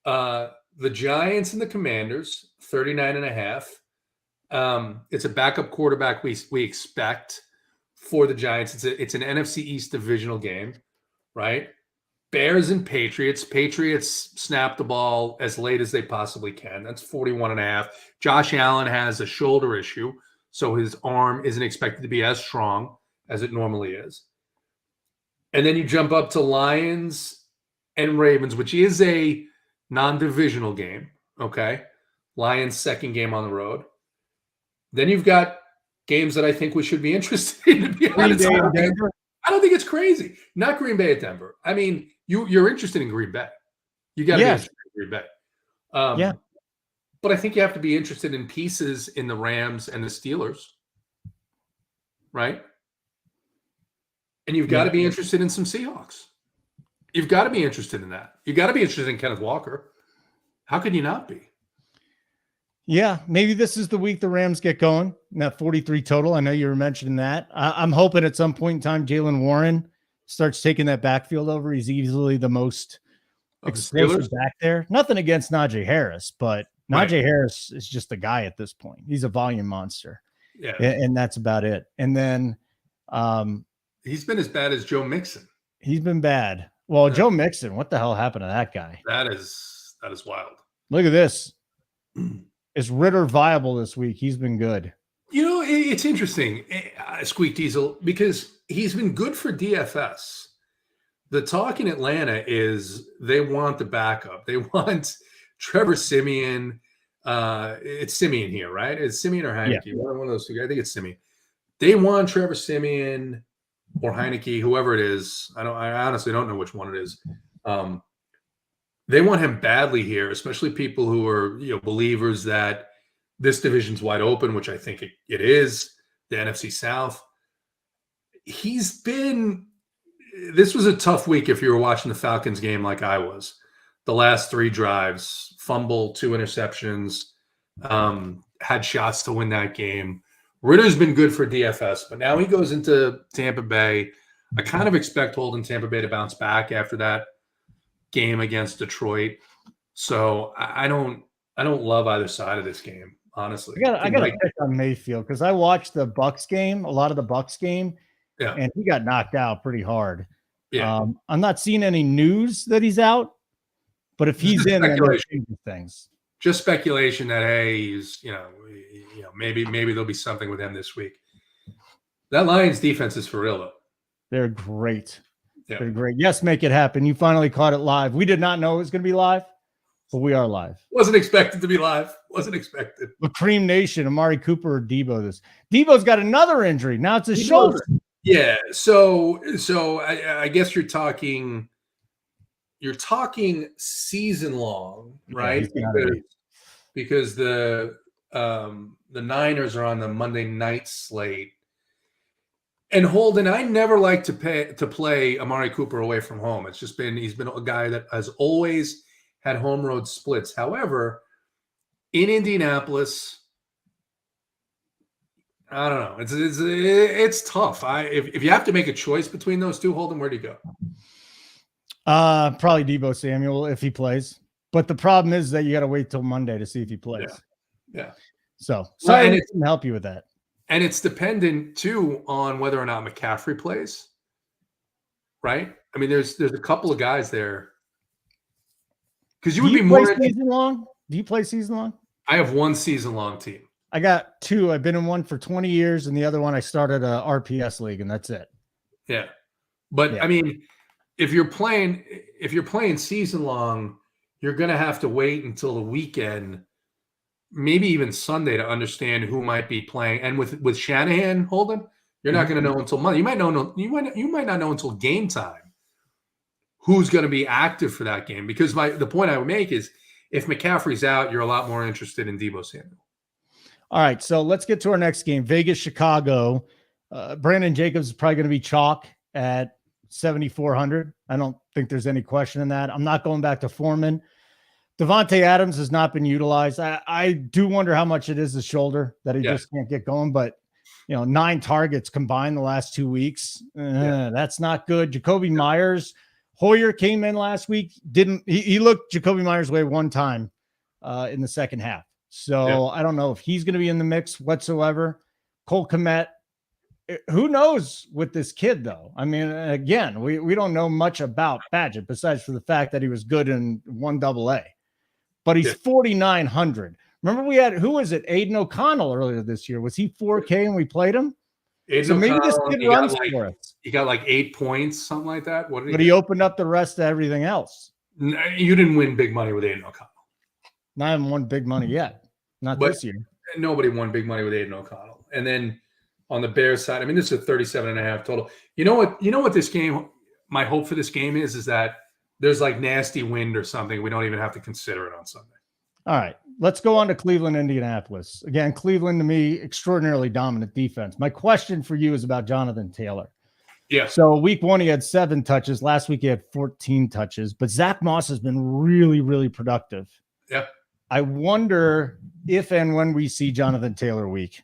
[SPEAKER 2] The Giants and the Commanders, 39.5. It's a backup quarterback we expect for the Giants. It's an NFC East divisional game, right? Bears and Patriots. Patriots snap the ball as late as they possibly can. That's 41.5. Josh Allen has a shoulder issue, so his arm isn't expected to be as strong as it normally is. And then you jump up to Lions and Ravens, which is a non-divisional game, okay? Lions' second game on the road. Then you've got games that I think we should be interested in. To be honest. I don't think it's crazy. Not Green Bay at Denver. I mean, you're interested in Green Bay. You got to be interested in Green Bay. But I think you have to be interested in pieces in the Rams and the Steelers, right? And you've got to be interested in some Seahawks. You've got to be interested in that. You've got to be interested in Kenneth Walker. How can you not be?
[SPEAKER 1] Yeah, maybe this is the week the Rams get going. That 43 total. I know you were mentioning that. I'm hoping at some point in time Jaylen Warren starts taking that backfield over. He's easily the most explosive back there. Nothing against Najee Harris, but Najee Harris is just a guy at this point. He's a volume monster. Yeah, and that's about it. And then
[SPEAKER 2] he's been as bad as Joe Mixon.
[SPEAKER 1] He's been bad. Well, Joe Mixon, what the hell happened to that guy?
[SPEAKER 2] That is wild.
[SPEAKER 1] Look at this. Is Ritter viable this week? He's been good.
[SPEAKER 2] You know, it's interesting, Squeak Diesel, because he's been good for DFS. The talk in Atlanta is they want the backup. They want Trevor Siemian. It's Siemian here, right? It's Siemian or Heineke. Yeah. One of those two. I think it's Siemian. They want Trevor Siemian or Heineke, whoever it is. I honestly don't know which one it is. They want him badly here, especially people who are believers that this division's wide open, which I think it is, the NFC South. This was a tough week if you were watching the Falcons game like I was. The last 3 drives, fumble, 2 interceptions, had shots to win that game. Ritter's been good for DFS, but now he goes into Tampa Bay. I kind of expect Holden Tampa Bay to bounce back after that game against Detroit. So I don't love either side of this game. honestly.
[SPEAKER 1] I got to pick on Mayfield because I watched the Bucks game, a lot of the Bucks game, and he got knocked out pretty hard.
[SPEAKER 2] Yeah.
[SPEAKER 1] I'm not seeing any news that he's out, but if he's in, then that changes things.
[SPEAKER 2] Just speculation that he's, maybe there'll be something with him this week. That Lions defense is for real though.
[SPEAKER 1] They're great. Yeah. They're great. Yes, make it happen. You finally caught it live. We did not know it was going to be live, but we are live.
[SPEAKER 2] Wasn't expected to be live. Wasn't expected.
[SPEAKER 1] But Cream Nation, Amari Cooper or Debo. Debo's got another injury. Now it's his shoulder.
[SPEAKER 2] Yeah. So I guess you're talking season long, right? Because the Niners are on the Monday night slate. And Holden, I never like to play Amari Cooper away from home. It's just he's been a guy that has always had home road splits. However, in Indianapolis, I don't know. It's tough. If you have to make a choice between those two, Holden, where do you go?
[SPEAKER 1] Probably Debo Samuel if he plays. But the problem is that you got to wait till Monday to see if he plays.
[SPEAKER 2] Yeah.
[SPEAKER 1] So sorry, I can help you with that.
[SPEAKER 2] And it's dependent too on whether or not McCaffrey plays. Right? I mean, there's a couple of guys there. Because you would be more
[SPEAKER 1] season long. Do you play season long?
[SPEAKER 2] I have one season long team.
[SPEAKER 1] I got two. I've been in one for 20 years, and the other one I started a RPS league, and that's it.
[SPEAKER 2] Yeah. But I mean, if you're playing season long, you're gonna have to wait until the weekend, maybe even Sunday, to understand who might be playing. And with Shanahan, Holden, you're not gonna know until Monday. You might not know until game time who's gonna be active for that game. Because the point I would make is if McCaffrey's out, you're a lot more interested in Debo Samuel.
[SPEAKER 1] All right, so let's get to our next game. Vegas, Chicago. Brandon Jacobs is probably going to be chalk at 7,400. I don't think there's any question in that. I'm not going back to Foreman. Devontae Adams has not been utilized. I do wonder how much it is his shoulder that he just can't get going. But, 9 targets combined the last 2 weeks. That's not good. Jacoby Myers. Hoyer came in last week. He looked Jacoby Myers' way one time in the second half. So I don't know if he's going to be in the mix whatsoever. Cole Kmet, who knows with this kid, though? I mean, again, we don't know much about Badgett besides for the fact that he was good in 1AA. But he's 4,900. Remember we had, who was it? Aiden O'Connell earlier this year. Was he 4K and we played him? So maybe this kid runs for us.
[SPEAKER 2] He got like 8 points, something like that.
[SPEAKER 1] But he opened up the rest of everything else.
[SPEAKER 2] You didn't win big money with Aiden O'Connell.
[SPEAKER 1] Not even won big money yet. Not this year.
[SPEAKER 2] Nobody won big money with Aiden O'Connell. And then on the Bears side, I mean, this is a 37.5 total. You know what this game, my hope for this game is that there's like nasty wind or something. We don't even have to consider it on Sunday.
[SPEAKER 1] All right. Let's go on to Cleveland, Indianapolis. Again, Cleveland, to me, extraordinarily dominant defense. My question for you is about Jonathan Taylor.
[SPEAKER 2] Yeah.
[SPEAKER 1] So week 1, he had 7 touches. Last week, he had 14 touches. But Zach Moss has been really, really productive.
[SPEAKER 2] Yeah.
[SPEAKER 1] I wonder if and when we see Jonathan Taylor week.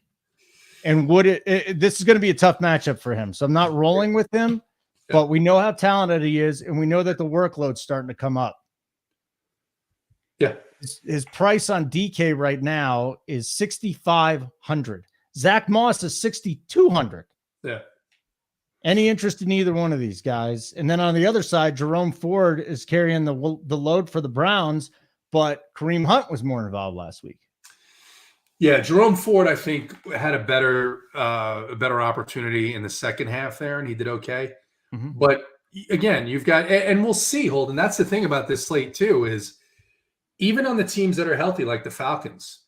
[SPEAKER 1] And this is going to be a tough matchup for him. So I'm not rolling with him, but we know how talented he is, and we know that the workload's starting to come up.
[SPEAKER 2] Yeah.
[SPEAKER 1] His price on DK right now is 6,500. Zach Moss is 6,200.
[SPEAKER 2] Yeah.
[SPEAKER 1] Any interest in either one of these guys? And then on the other side, Jerome Ford is carrying the load for the Browns, but Kareem Hunt was more involved last week.
[SPEAKER 2] Yeah, Jerome Ford, I think, had a better opportunity in the second half there, and he did okay. Mm-hmm. But again, you've got, and we'll see, Holden. That's the thing about this slate too, is even on the teams that are healthy, like the Falcons,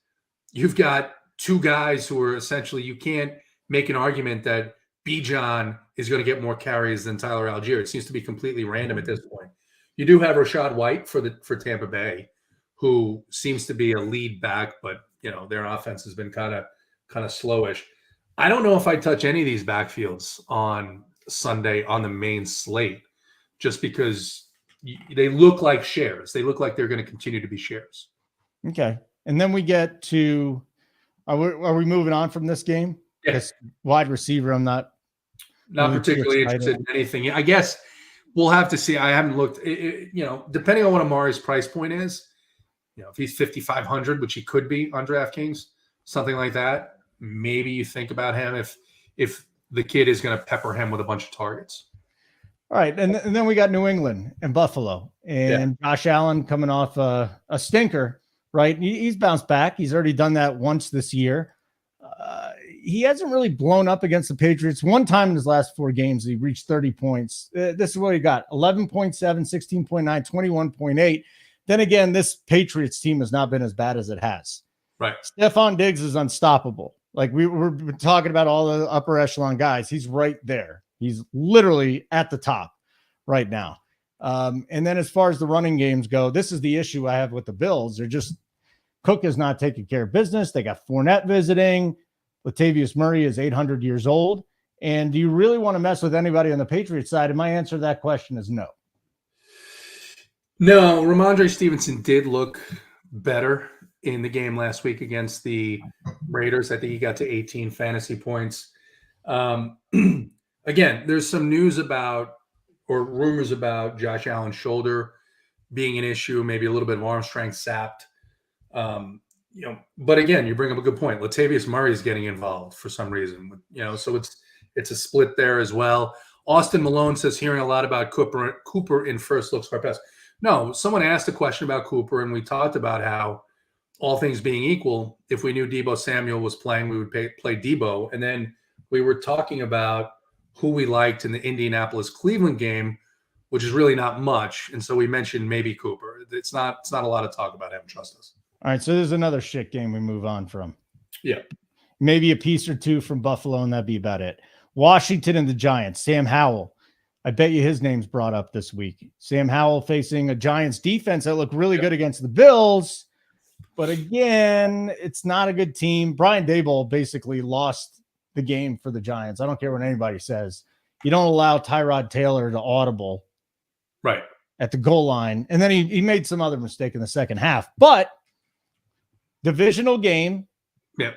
[SPEAKER 2] you've got 2 guys who are essentially, you can't make an argument that Bijan is going to get more carries than Tyler Algier. It seems to be completely random at this point. You do have Rashad White for Tampa Bay, who seems to be a lead back, but their offense has been kind of slowish. I don't know if I touch any of these backfields on Sunday on the main slate, just because they look like shares. They look like they're going to continue to be shares.
[SPEAKER 1] Okay. And then we get to, are we moving on from this game?
[SPEAKER 2] Yes.
[SPEAKER 1] Wide receiver, I'm not
[SPEAKER 2] really particularly interested in anything. I guess we'll have to see. I haven't looked, depending on what Amari's price point is, if he's 5,500, which he could be on DraftKings, something like that, maybe you think about him if the kid is going to pepper him with a bunch of targets.
[SPEAKER 1] All right, and then we got New England and Buffalo, and Josh Allen coming off a stinker, right? He's bounced back. He's already done that once this year. He hasn't really blown up against the Patriots. One time in his last 4 games, he reached 30 points. This is what he got: 11.7, 16.9, 21.8. Then again, this Patriots team has not been as bad as it has.
[SPEAKER 2] Right.
[SPEAKER 1] Stephon Diggs is unstoppable. Like we were talking about all the upper echelon guys. He's right there. He's literally at the top right now. And then as far as the running games go, this is the issue I have with the Bills. Cook is not taking care of business. They got Fournette visiting. Latavius Murray is 800 years old. And do you really want to mess with anybody on the Patriots side? And my answer to that question is no.
[SPEAKER 2] No, Ramondre Stevenson did look better in the game last week against the Raiders. I think he got to 18 fantasy points. Again, there's some news about or rumors about Josh Allen's shoulder being an issue, maybe a little bit of arm strength sapped. But again, you bring up a good point. Latavius Murray is getting involved for some reason, so it's a split there as well. Austin Malone says hearing a lot about Cooper in first looks for pass. No, someone asked a question about Cooper, and we talked about how all things being equal, if we knew Deebo Samuel was playing, we would play Deebo. And then we were talking about who we liked in the Indianapolis-Cleveland game, which is really not much. And so we mentioned maybe Cooper. It's not a lot of talk about him. Trust us.
[SPEAKER 1] All right, so there's another shit game we move on from.
[SPEAKER 2] Yeah.
[SPEAKER 1] Maybe a piece or two from Buffalo, and that'd be about it. Washington and the Giants. Sam Howell. I bet you his name's brought up this week. Sam Howell facing a Giants defense that looked really good against the Bills. But again, it's not a good team. Brian Daboll basically lost the game for the Giants. I don't care what anybody says. You don't allow Tyrod Taylor to audible
[SPEAKER 2] right
[SPEAKER 1] at the goal line. And then he made some other mistake in the second half. But divisional game.
[SPEAKER 2] Yep.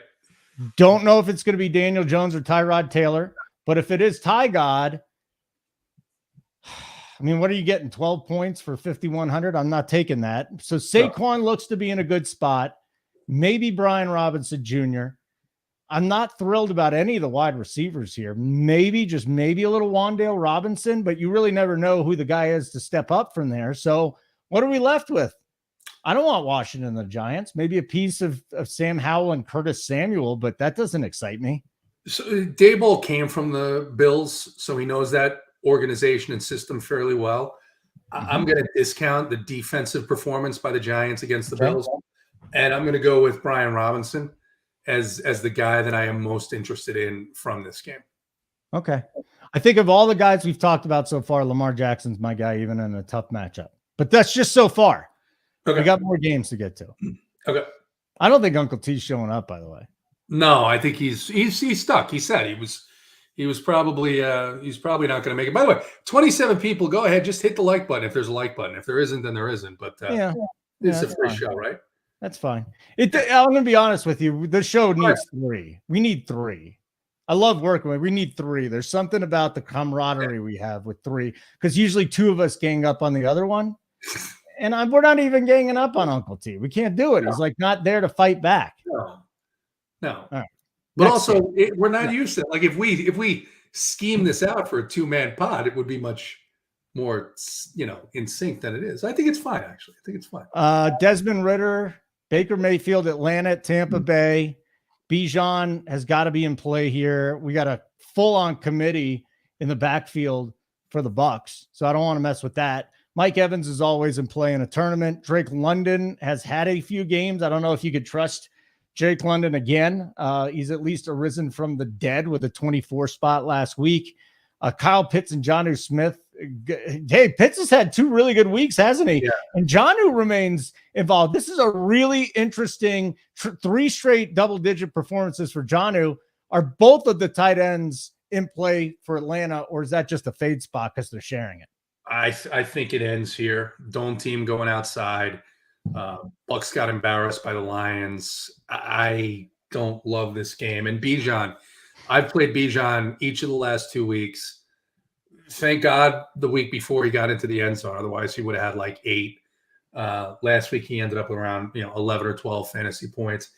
[SPEAKER 1] Don't know if it's going to be Daniel Jones or Tyrod Taylor. But if it is Ty God, I mean, what are you getting? 12 points for 5,100? I'm not taking that. So Saquon looks to be in a good spot. Maybe Brian Robinson Jr. I'm not thrilled about any of the wide receivers here. Maybe a little Wan'Dale Robinson, but you really never know who the guy is to step up from there. So what are we left with? I don't want Washington and the Giants. Maybe a piece of Sam Howell and Curtis Samuel, but that doesn't excite me.
[SPEAKER 2] So Daboll came from the Bills, so he knows that organization and system fairly well. I'm going to discount the defensive performance by the Giants against the Bills, and I'm going to go with Brian Robinson as the guy that I am most interested in from this game.
[SPEAKER 1] Okay. I think of all the guys we've talked about so far, Lamar Jackson's my guy, even in a tough matchup. But that's just so far. Okay. We got more games to get to.
[SPEAKER 2] Okay.
[SPEAKER 1] I don't think Uncle T's showing up, by the way.
[SPEAKER 2] No, I think he's stuck. He said he was probably he's probably not going to make it. By the way, 27 people, go ahead, just hit the like button if there's a like button. If there isn't, then there isn't. But it's a free show, right?
[SPEAKER 1] That's fine. I'm going to be honest with you. The show needs 3. We need 3. I love working with. We need 3. There's something about the camaraderie we have with 3, because usually 2 of us gang up on the other one, and we're not even ganging up on Uncle T. We can't do it. He's like not there to fight back.
[SPEAKER 2] No.
[SPEAKER 1] Right.
[SPEAKER 2] But also, we're not used to it. Like if we scheme this out for a 2-man pod, it would be much more, in sync than it is. I think it's fine, actually. I think it's fine.
[SPEAKER 1] Desmond Ridder, Baker Mayfield, Atlanta, Tampa Bay. Bijan has got to be in play here. We got a full-on committee in the backfield for the Bucs, so I don't want to mess with that. Mike Evans is always in play in a tournament. Drake London has had a few games. I don't know if you could trust Drake London again. He's at least arisen from the dead with a 24 spot last week. Kyle Pitts and Jonnu Smith. Hey, Pitts has had 2 really good weeks, hasn't he?
[SPEAKER 2] Yeah.
[SPEAKER 1] And Jonnu remains involved. This is a really interesting 3 straight double-digit performances for Jonnu. Are both of the tight ends in play for Atlanta, or is that just a fade spot because they're sharing it?
[SPEAKER 2] I think it ends here. Dome team going outside. Bucks got embarrassed by the Lions. I don't love this game. And Bijan, I've played Bijan each of the last 2 weeks. Thank God the week before he got into the end zone. Otherwise, he would have had like 8. Last week, he ended up around 11 or 12 fantasy points.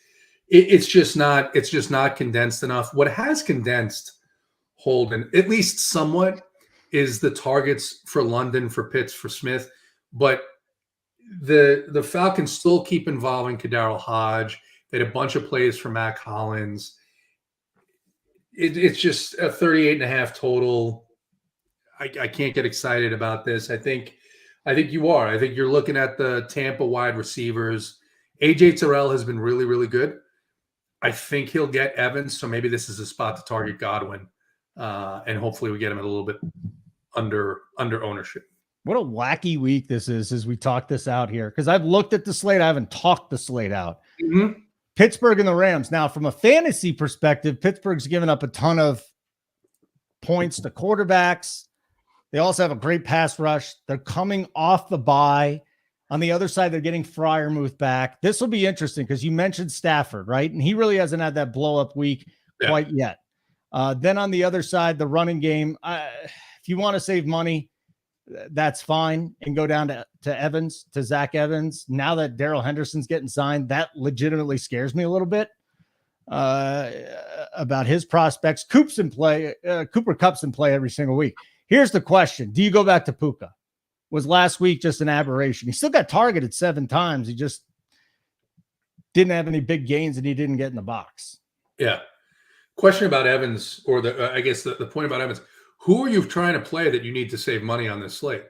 [SPEAKER 2] it's just not condensed enough. What has condensed, Holden, at least somewhat, is the targets for London, for Pitts, for Smith. But the Falcons still keep involving Kadarius Hodge. They had a bunch of plays for Mac Hollins. It's just a 38.5 total. I can't get excited about this. I think you are. I think you're looking at the Tampa wide receivers. AJ Terrell has been really, really good. I think he'll get Evans, so maybe this is a spot to target Godwin, and hopefully we get him a little bit under ownership.
[SPEAKER 1] What a wacky week this is as we talk this out here, because I've looked at the slate. I haven't talked the slate out.
[SPEAKER 2] Mm-hmm.
[SPEAKER 1] Pittsburgh and the Rams. Now, from a fantasy perspective, Pittsburgh's given up a ton of points to quarterbacks. They also have a great pass rush. They're coming off the bye. On the other side, they're getting Freiermuth back. This will be interesting because you mentioned Stafford, right? And he really hasn't had that blow-up week quite yet. Then on the other side, the running game, if you want to save money, that's fine, and go down to Evans, to Zach Evans. Now that Darrell Henderson's getting signed, that legitimately scares me a little bit about his prospects. Cooper Kupp's in play every single week. Here's the question. Do you go back to Puka? Was last week just an aberration? He still got targeted 7 times. He just didn't have any big gains, and he didn't get in the box.
[SPEAKER 2] Yeah. Question about Evans, or I guess the point about Evans. Who are you trying to play that you need to save money on this slate?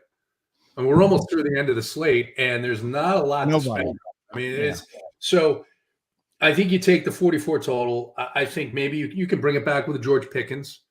[SPEAKER 2] And we're almost through the end of the slate, and there's not a lot to spend. I mean, so I think you take the 44 total. I think maybe you can bring it back with a George Pickens.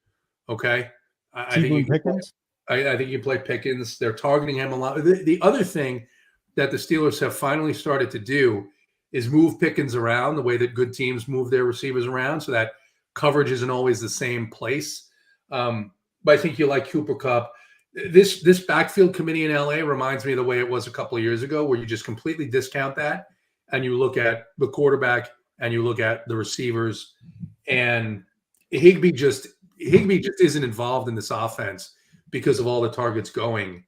[SPEAKER 2] Okay. I think you can play Pickens. They're targeting him a lot. The other thing that the Steelers have finally started to do is move Pickens around the way that good teams move their receivers around, so that coverage isn't always the same place. But I think you like Cooper Kupp. This backfield committee in LA reminds me of the way it was a couple of years ago, where you just completely discount that and you look at the quarterback and you look at the receivers, and Higbee just isn't involved in this offense because of all the targets going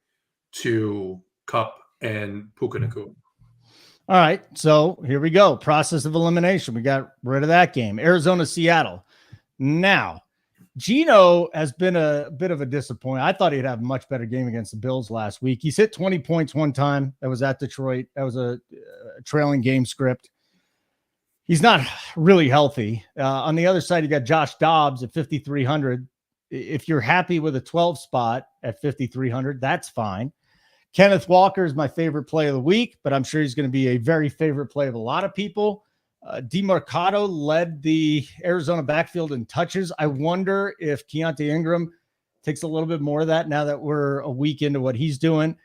[SPEAKER 2] to Kupp and Puka Nacua.
[SPEAKER 1] All right, so here we go. Process of elimination. We got rid of that game. Arizona, Seattle. Now, Geno has been a bit of a disappointment. I thought he'd have a much better game against the Bills last week. He's hit 20 points one time. That was at Detroit. That was a trailing game script. He's not really healthy. On the other side, you got Josh Dobbs at 5,300. If you're happy with a 12 spot at 5,300, that's fine. Kenneth Walker is my favorite play of the week, but I'm sure he's going to be a very favorite play of a lot of people. DeMarcado led the Arizona backfield in touches. I wonder if Keontae Ingram takes a little bit more of that now that we're a week into what he's doing.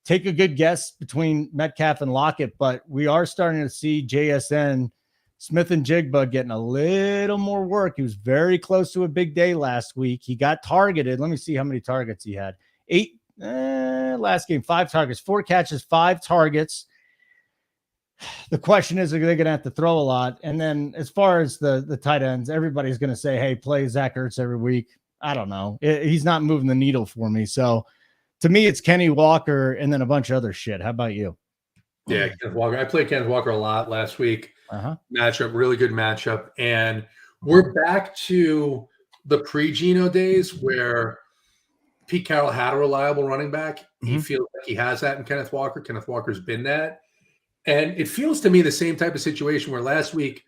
[SPEAKER 1] Take a good guess between Metcalf and Lockett, but we are starting to see JSN, Smith and Jigba, getting a little more work. He was very close to a big day last week. He got targeted. Let me see how many targets he had. 8 last game, 5 targets, 4 catches, 5 targets. The question is, are they going to have to throw a lot? And then as far as the tight ends, everybody's going to say, hey, play Zach Ertz every week. I don't know. He's not moving the needle for me. So to me, it's Kenny Walker and then a bunch of other shit. How about you?
[SPEAKER 2] Yeah, Kenneth Walker. I played Kenneth Walker a lot last week. Matchup, really good matchup. And we're back to the pre-Geno days where Pete Carroll had a reliable running back. He feels like he has that in Kenneth Walker. Kenneth Walker's been that. And it feels to me the same type of situation where last week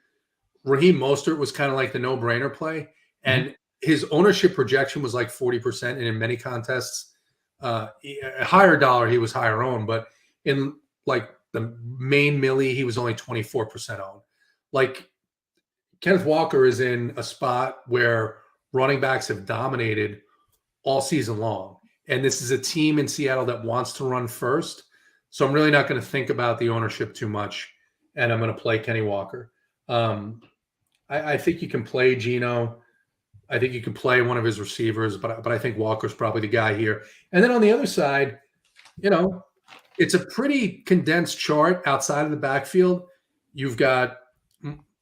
[SPEAKER 2] Raheem Mostert was kind of like the no-brainer play. And his ownership projection was like 40%. And in many contests, a higher dollar, he was higher owned. But in like the main Millie, he was only 24% owned. Like Kenneth Walker is in a spot where running backs have dominated all season long. And this is a team in Seattle that wants to run first. So I'm really not going to think about the ownership too much, and I'm going to play Kenny Walker. I think you can play Geno. I think you can play one of his receivers, but I think Walker's probably the guy here. And then on the other side, it's a pretty condensed chart outside of the backfield. You've got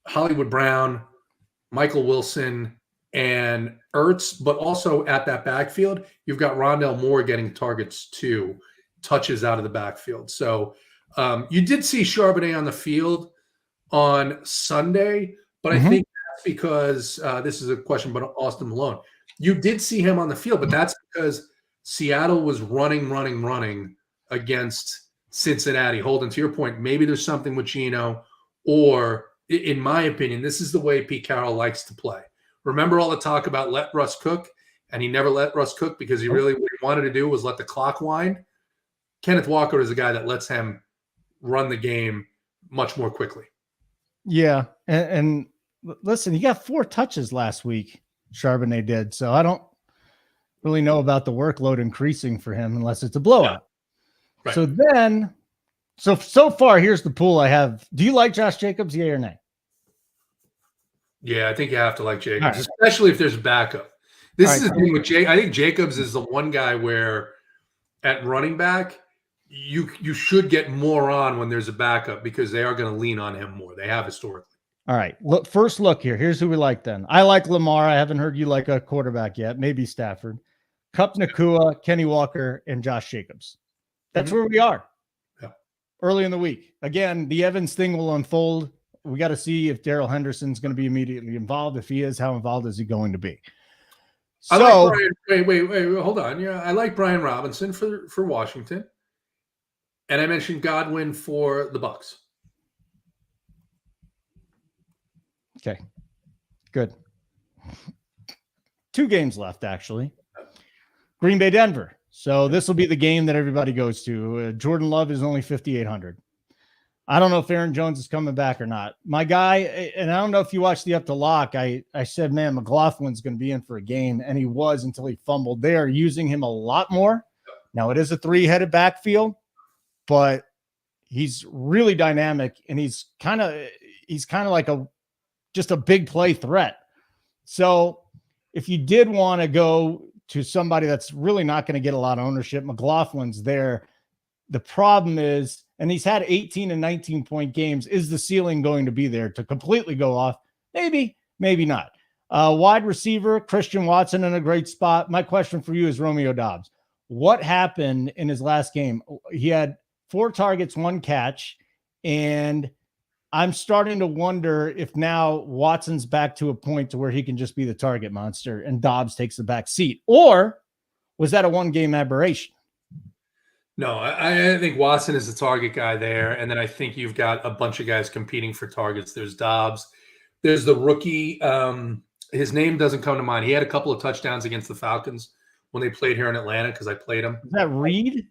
[SPEAKER 2] Hollywood Brown, Michael Wilson, and Ertz, but also at that backfield, you've got Rondale Moore getting targets too. Touches out of the backfield. So you did see Charbonnet on the field on Sunday, But I think that's because this is a question about Austin Malone. You did see him on the field, but that's because Seattle was running against Cincinnati. Holden, to your point, maybe there's something with Geno, or in my opinion, this is the way Pete Carroll likes to play. Remember all the talk about let Russ cook, and he never let Russ cook because he really, what he wanted to do was let the clock wind. Kenneth Walker is a guy that lets him run the game much more quickly.
[SPEAKER 1] Yeah. And listen, he got 4 touches last week, Charbonnet did. So I don't really know about the workload increasing for him unless it's a blowout. Yeah. Right. So far, here's the pool I have. Do you like Josh Jacobs, yay or nay?
[SPEAKER 2] Yeah, I think you have to like Jacobs, especially if there's backup. This is the thing with Jacobs. I think Jacobs is the one guy where at running back, you should get more on when there's a backup because they are going to lean on him more. They have historically.
[SPEAKER 1] All right. First look here. Here's who we like then. I like Lamar. I haven't heard you like a quarterback yet. Maybe Stafford. Kupp, Nakua, Kenny Walker, and Josh Jacobs. That's where we are.
[SPEAKER 2] Yeah.
[SPEAKER 1] Early in the week. Again, the Evans thing will unfold. We got to see if Darrell Henderson's going to be immediately involved. If he is, how involved is he going to be?
[SPEAKER 2] So, I like Brian, wait, hold on. Yeah, I like Brian Robinson for Washington. And I mentioned Godwin for the Bucs.
[SPEAKER 1] Okay, good. 2 games left, actually. Green Bay, Denver. So this will be the game that everybody goes to. Jordan Love is only 5,800. I don't know if Aaron Jones is coming back or not. My guy, and I don't know if you watched the Up to Lock, I said, man, McLaughlin's going to be in for a game, and he was until he fumbled. They are using him a lot more. Now, it is a 3-headed backfield, but he's really dynamic, and he's kind of like just a big play threat. So if you did want to go to somebody that's really not going to get a lot of ownership, McLaughlin's there. The problem is, and he's had 18 and 19 point games, is the ceiling going to be there to completely go off? Maybe, maybe not. Wide receiver, Christian Watson in a great spot. My question for you is Romeo Doubs. What happened in his last game? He had 4 targets, 1 catch, and I'm starting to wonder if now Watson's back to a point to where he can just be the target monster and Doubs takes the back seat. Or was that a 1-game aberration?
[SPEAKER 2] No, I think Watson is the target guy there. And then I think you've got a bunch of guys competing for targets. There's Doubs. There's the rookie. His name doesn't come to mind. He had a couple of touchdowns against the Falcons when they played here in Atlanta because I played him.
[SPEAKER 1] Is that Reed?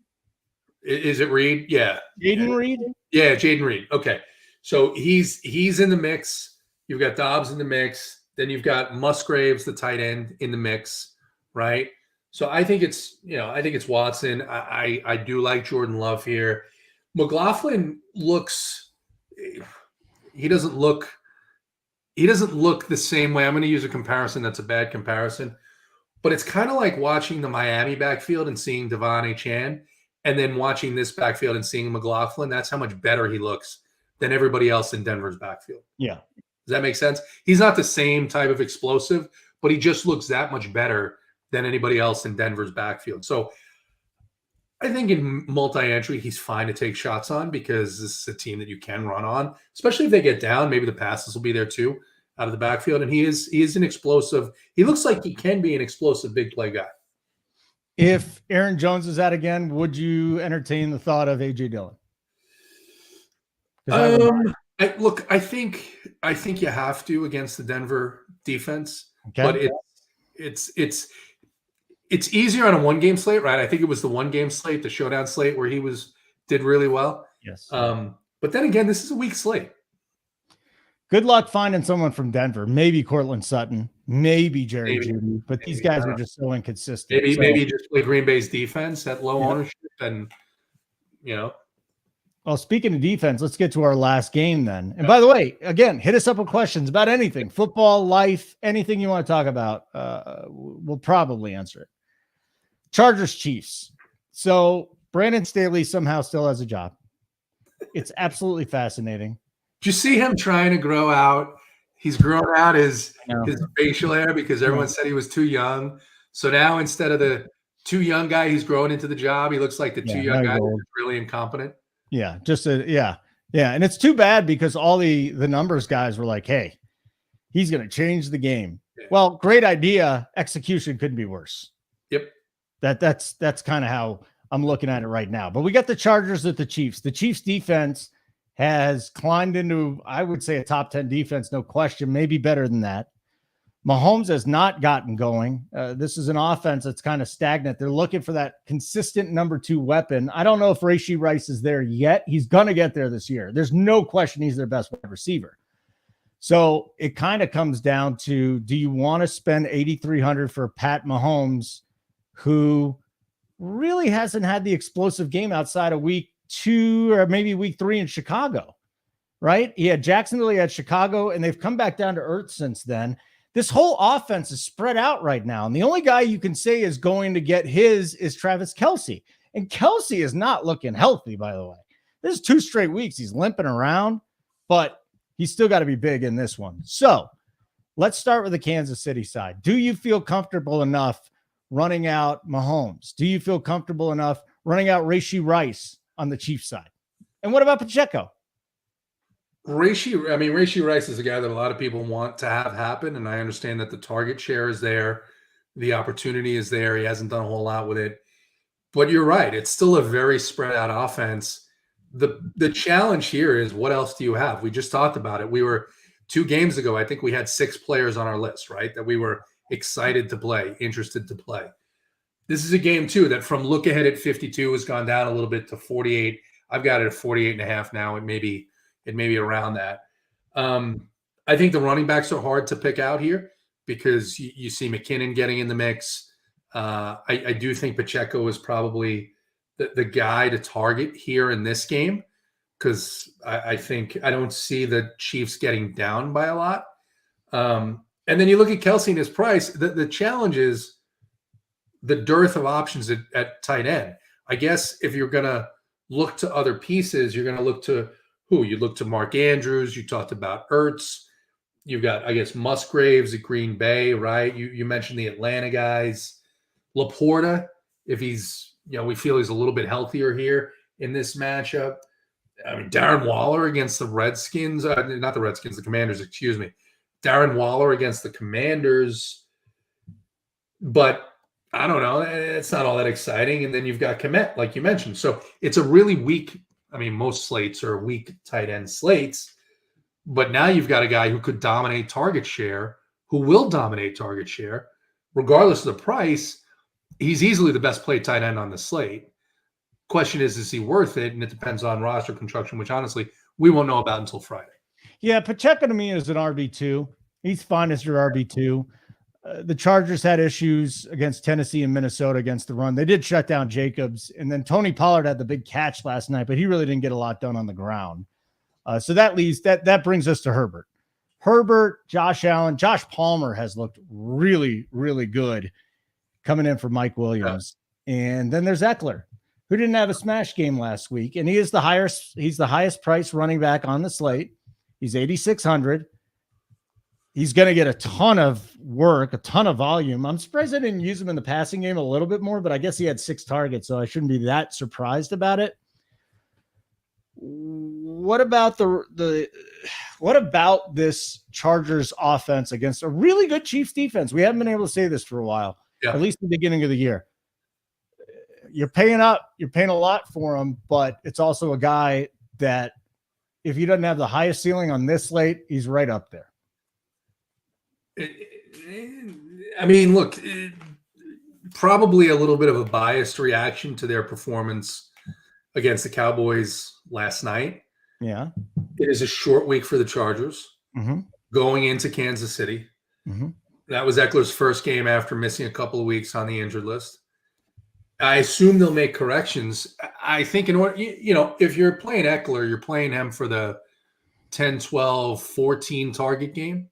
[SPEAKER 2] Is it Reed? Yeah.
[SPEAKER 1] Jaden Reed?
[SPEAKER 2] Yeah, Jaden Reed. Okay. So he's in the mix. You've got Doubs in the mix. Then you've got Musgraves, the tight end, in the mix, right? So I think it's Watson. I do like Jordan Love here. McLaughlin he doesn't look the same way. I'm going to use a comparison that's a bad comparison, but it's kind of like watching the Miami backfield and seeing Devon Achane, and then watching this backfield and seeing McLaughlin. That's how much better he looks than everybody else in Denver's backfield.
[SPEAKER 1] Yeah.
[SPEAKER 2] Does that make sense? He's not the same type of explosive, but he just looks that much better than anybody else in Denver's backfield. So I think in multi-entry, he's fine to take shots on because this is a team that you can run on, especially if they get down. Maybe the passes will be there too out of the backfield. And he is an explosive. He looks like he can be an explosive big play guy.
[SPEAKER 1] If Aaron Jones is out again, would you entertain the thought of A.J. Dillon?
[SPEAKER 2] I think you have to against the Denver defense, but it's easier on a 1-game slate, right? I think it was the 1-game slate, the showdown slate, where he did really well.
[SPEAKER 1] Yes.
[SPEAKER 2] But then again, this is a weak slate.
[SPEAKER 1] Good luck finding someone from Denver. Maybe Cortland Sutton, maybe Jerry Jeudy, but these guys are just so inconsistent.
[SPEAKER 2] Maybe just play Green Bay's defense at low ownership, and
[SPEAKER 1] Well, speaking of defense, let's get to our last game then. And by the way, again, hit us up with questions about anything, football, life, anything you want to talk about. We'll probably answer it. Chargers, Chiefs. So Brandon Staley somehow still has a job. It's absolutely fascinating.
[SPEAKER 2] Did you see him trying to grow out? He's grown out his facial hair because everyone said he was too young. So now instead of the too young guy, he's growing into the job. He looks like the too young guy who's really incompetent.
[SPEAKER 1] Yeah, and it's too bad because all the numbers guys were like, hey, He's going to change the game. Yeah. Well, great idea. Execution couldn't be worse.
[SPEAKER 2] Yep.
[SPEAKER 1] That's kind of how I'm looking at it right now. But we got the Chargers at the Chiefs. The Chiefs defense has climbed into, I would say, a top 10 defense, no question, maybe better than that. Mahomes has not gotten going. This is an offense that's kind of stagnant. They're looking for that consistent number 2 weapon. I don't know if Rashee Rice is there yet. He's going to get there this year. There's no question he's their best wide receiver. So it kind of comes down to, do you want to spend $8,300 for Pat Mahomes, who really hasn't had the explosive game outside of week 2 or maybe week 3 in Chicago, right? He had Jacksonville, he had Chicago, and they've come back down to earth since then. This whole offense is spread out right now. And the only guy you can say is going to get his is Travis Kelce. And Kelce is not looking healthy, by the way. This is 2 straight weeks. He's limping around, but he's still got to be big in this one. So let's start with the Kansas City side. Do you feel comfortable enough running out Mahomes? Do you feel comfortable enough running out Rashee Rice on the Chiefs side? And what about Pacheco?
[SPEAKER 2] Rashee Rice is a guy that a lot of people want to have happen, and I understand that the target share is there, the opportunity is there. He hasn't done a whole lot with it, but you're right. It's still a very spread out offense. The challenge here is, what else do you have? We just talked about it. We were 2 games ago, I think we had 6 players on our list, right? That we were excited to play, interested to play. This is a game too that from look ahead at 52 has gone down a little bit to 48. I've got it at 48.5 now. It may be around that. I think the running backs are hard to pick out here because you see McKinnon getting in the mix. I do think Pacheco is probably the guy to target here in this game, because I think I don't see the Chiefs getting down by a lot. And then you look at Kelce and his price. The challenge is the dearth of options at tight end. I guess if you're going to look to other pieces, you're going to look to who? You look to Mark Andrews. You talked about Ertz. You've got, I guess, Musgraves at Green Bay, right? You mentioned the Atlanta guys. Laporta, if he's, we feel he's a little bit healthier here in this matchup. I mean, Darren Waller against the Redskins, not the Redskins, the Commanders, excuse me. Darren Waller against the Commanders. But I don't know. It's not all that exciting. And then you've got Kmet, like you mentioned. So it's a really weak, most slates are weak tight end slates. But now you've got a guy who could dominate target share, who will dominate target share, regardless of the price. He's easily the best played tight end on the slate. Question is he worth it? And it depends on roster construction, which honestly we won't know about until Friday.
[SPEAKER 1] Yeah, Pacheco to me is an RB2. He's fine as your RB2. The Chargers had issues against Tennessee and Minnesota against the run. They did shut down Jacobs, and then Tony Pollard had the big catch last night, but he really didn't get a lot done on the ground. So that leaves that brings us to Herbert. Herbert, Josh Allen, Josh Palmer has looked really, really good coming in for Mike Williams. Yeah. And then there's Eckler, who didn't have a smash game last week, and he's the highest priced running back on the slate. He's 8,600. He's going to get a ton of work, a ton of volume. I'm surprised I didn't use him in the passing game a little bit more, but I guess he had 6 targets, so I shouldn't be that surprised about it. What about what about this Chargers offense against a really good Chiefs defense? We haven't been able to say this for a while, at least the beginning of the year. You're paying a lot for him, but it's also a guy that if he doesn't have the highest ceiling on this slate, he's right up there.
[SPEAKER 2] Look, probably a little bit of a biased reaction to their performance against the Cowboys last night.
[SPEAKER 1] Yeah.
[SPEAKER 2] It is a short week for the Chargers going into Kansas City. That was Eckler's first game after missing a couple of weeks on the injured list. I assume they'll make corrections. I think in order, if you're playing Eckler, you're playing him for the 10, 12, 14 target game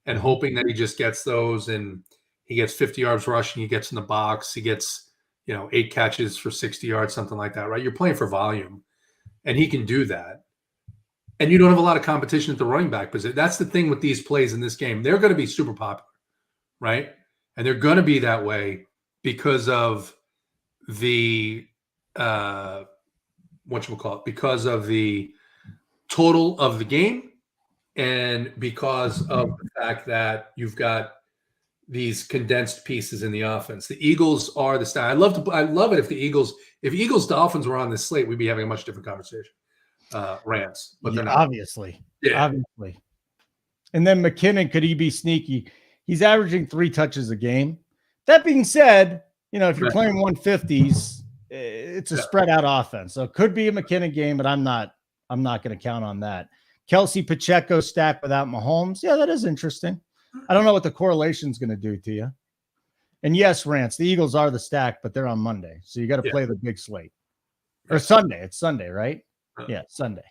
[SPEAKER 2] and hoping that he just gets those and he gets 50 yards rushing, he gets in the box, he gets, 8 catches for 60 yards, something like that, right? You're playing for volume, and he can do that. And you don't have a lot of competition at the running back position. That's the thing with these plays in this game. They're going to be super popular, right? And they're going to be that way because of the because of the total of the game and because of the fact that you've got these condensed pieces in the offense. The Eagles are the style. I love it if Eagles Dolphins were on this slate, we'd be having a much different conversation. Rams, but they're not.
[SPEAKER 1] Obviously. And then McKinnon, could he be sneaky? He's averaging 3 touches a game. That being said, if you're playing 150s, it's a spread out offense. So it could be a McKinnon game, but I'm not going to count on that. Kelsey Pacheco stacked without Mahomes. Yeah, that is interesting. I don't know what the correlation is going to do to you. And yes, Rance, the Eagles are the stack, but they're on Monday. So you got to play the big slate. Or Sunday. It's Sunday, right? Yeah, Sunday.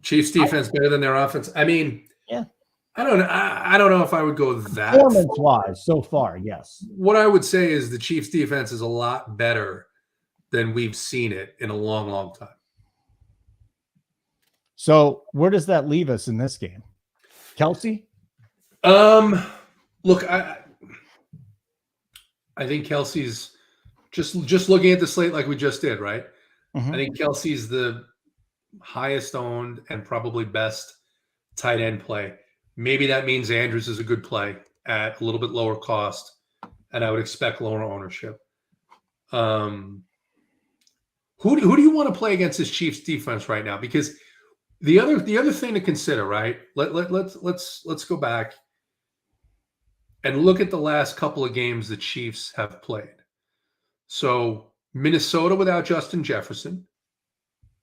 [SPEAKER 2] Chiefs defense better than their offense. I mean, I don't know. I don't know if I would go that
[SPEAKER 1] performance-wise so far, yes.
[SPEAKER 2] What I would say is the Chiefs defense is a lot better than we've seen it in a long, long time.
[SPEAKER 1] So where does that leave us in this game? Kelsey?
[SPEAKER 2] Look, I think Kelsey's just looking at the slate like we just did, right? I think Kelsey's the highest owned and probably best tight end play. Maybe that means Andrews is a good play at a little bit lower cost, and I would expect lower ownership. Who do you want to play against this Chiefs defense right now? Because the other thing to consider, right? Let's go back and look at the last couple of games the Chiefs have played. So Minnesota without Justin Jefferson,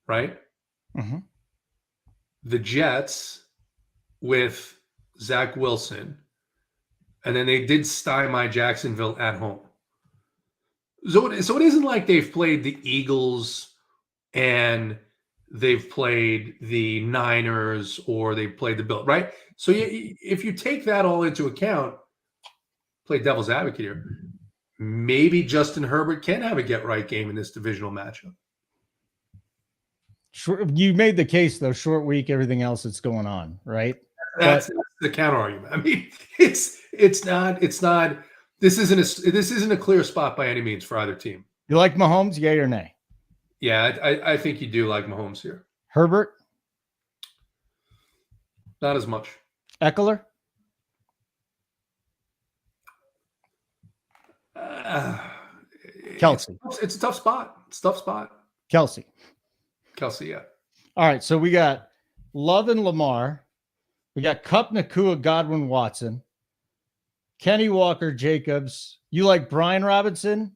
[SPEAKER 2] right? The Jets with Zach Wilson, and then they did stymie Jacksonville at home. So it isn't like they've played the Eagles and they've played the Niners or they've played the Bills, right? So if you take that all into account, play devil's advocate here, maybe Justin Herbert can have a get-right game in this divisional matchup.
[SPEAKER 1] You made the case, though, short week, everything else that's going on, right?
[SPEAKER 2] That's the counter argument. I mean, it's not. This isn't a clear spot by any means for either team.
[SPEAKER 1] You like Mahomes, yay or nay?
[SPEAKER 2] Yeah, I think you do like Mahomes here.
[SPEAKER 1] Herbert?
[SPEAKER 2] Not as much.
[SPEAKER 1] Eckler? Kelsey.
[SPEAKER 2] It's a tough spot.
[SPEAKER 1] Kelsey,
[SPEAKER 2] yeah.
[SPEAKER 1] All right, so we got Love and Lamar. We got Kupp, Nakua, Godwin, Watson, Kenny Walker, Jacobs. You like Brian Robinson?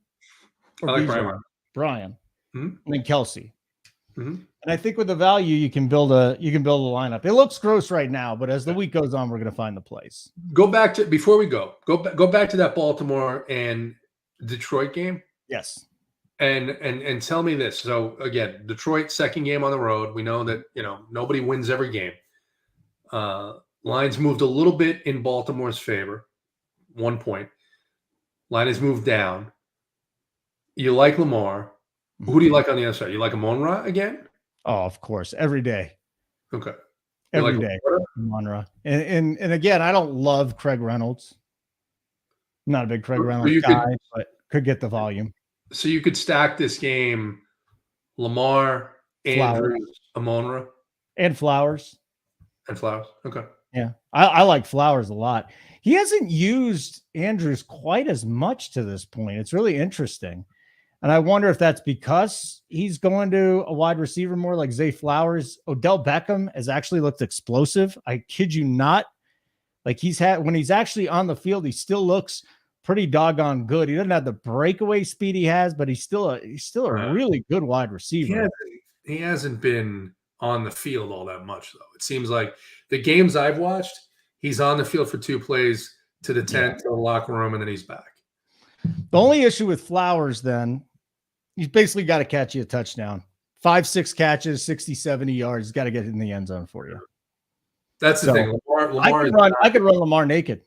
[SPEAKER 2] I like Brian.
[SPEAKER 1] Brian. And then Kelsey. And I think with the value, you can build a lineup. It looks gross right now, but as the week goes on, we're going to find the place.
[SPEAKER 2] Before we go back to that Baltimore and Detroit game.
[SPEAKER 1] Yes.
[SPEAKER 2] And tell me this. So again, Detroit second game on the road. We know that nobody wins every game. Lines moved a little bit in Baltimore's favor. 1 point. Line has moved down. You like Lamar. Who do you like on the other side? You like Amon-Ra again?
[SPEAKER 1] Oh, of course. Every day.
[SPEAKER 2] Okay.
[SPEAKER 1] Every day. Amon-Ra. And again, I don't love Craig Reynolds. I'm not a big Craig Reynolds guy, but could get the volume.
[SPEAKER 2] So you could stack this game Lamar, Andrews, Amon-Ra.
[SPEAKER 1] And Flowers.
[SPEAKER 2] Okay.
[SPEAKER 1] Yeah. I like Flowers a lot. He hasn't used Andrews quite as much to this point. It's really interesting. And I wonder if that's because he's going to a wide receiver more like Zay Flowers. Odell Beckham has actually looked explosive. I kid you not. Like when he's actually on the field, he still looks pretty doggone good. He doesn't have the breakaway speed he has, but he's still a really good wide receiver.
[SPEAKER 2] He hasn't been on the field all that much, though. It seems like the games I've watched, he's on the field for 2 plays to the tent, to the locker room, and then he's back.
[SPEAKER 1] The only issue with Flowers, then, he's basically got to catch you a touchdown. 5-6 catches, 60, 70 yards. He's got to get in the end zone for you.
[SPEAKER 2] That's the thing.
[SPEAKER 1] I could run Lamar naked.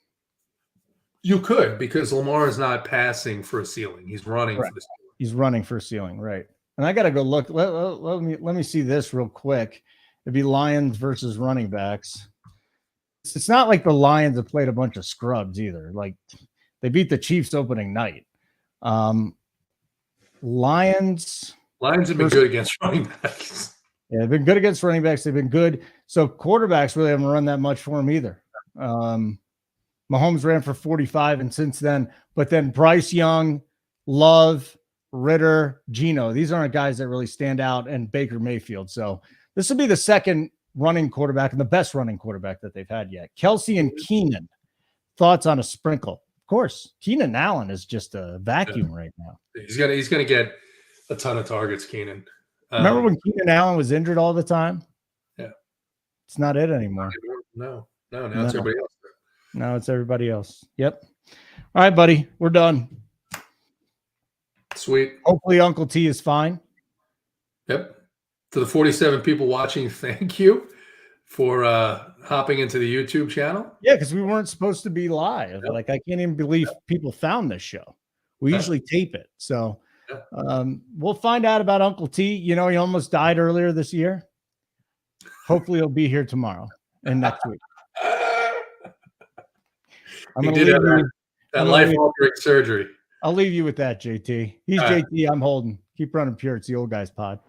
[SPEAKER 2] You could, because Lamar is not passing for a ceiling. He's running for the ceiling.
[SPEAKER 1] He's running for a ceiling, right. And I got to go look. Let me see this real quick. It'd be Lions versus running backs. It's not like the Lions have played a bunch of scrubs either. Like they beat the Chiefs opening night. Lions
[SPEAKER 2] have been good against running backs.
[SPEAKER 1] Yeah, they've been good against running backs. They've been good. So quarterbacks really haven't run that much for him either. Mahomes ran for 45, and since then, but then Bryce Young, Love, Ritter, Geno, these aren't guys that really stand out, and Baker Mayfield. So this will be the second running quarterback and the best running quarterback that they've had yet. Kelsey and Keenan, thoughts on a sprinkle? Of course, Keenan Allen is just a vacuum right now.
[SPEAKER 2] He's gonna get a ton of targets, Keenan.
[SPEAKER 1] Remember when Keenan Allen was injured all the time?
[SPEAKER 2] Yeah.
[SPEAKER 1] It's not it anymore.
[SPEAKER 2] No, now it's everybody else.
[SPEAKER 1] Now it's everybody else. Yep. All right, buddy. We're done.
[SPEAKER 2] Sweet.
[SPEAKER 1] Hopefully Uncle T is fine.
[SPEAKER 2] Yep. To the 47 people watching, thank you for hopping into the YouTube channel.
[SPEAKER 1] Yeah, because we weren't supposed to be live. Yep. Like, I can't even believe people found this show. We usually tape it. So we'll find out about Uncle T. You know, he almost died earlier this year. Hopefully he'll be here tomorrow and next week.
[SPEAKER 2] He did have that life-altering surgery.
[SPEAKER 1] I'll leave you with that, JT. He's JT. I'm Holden. Keep running pure. It's the Old Guys Pod.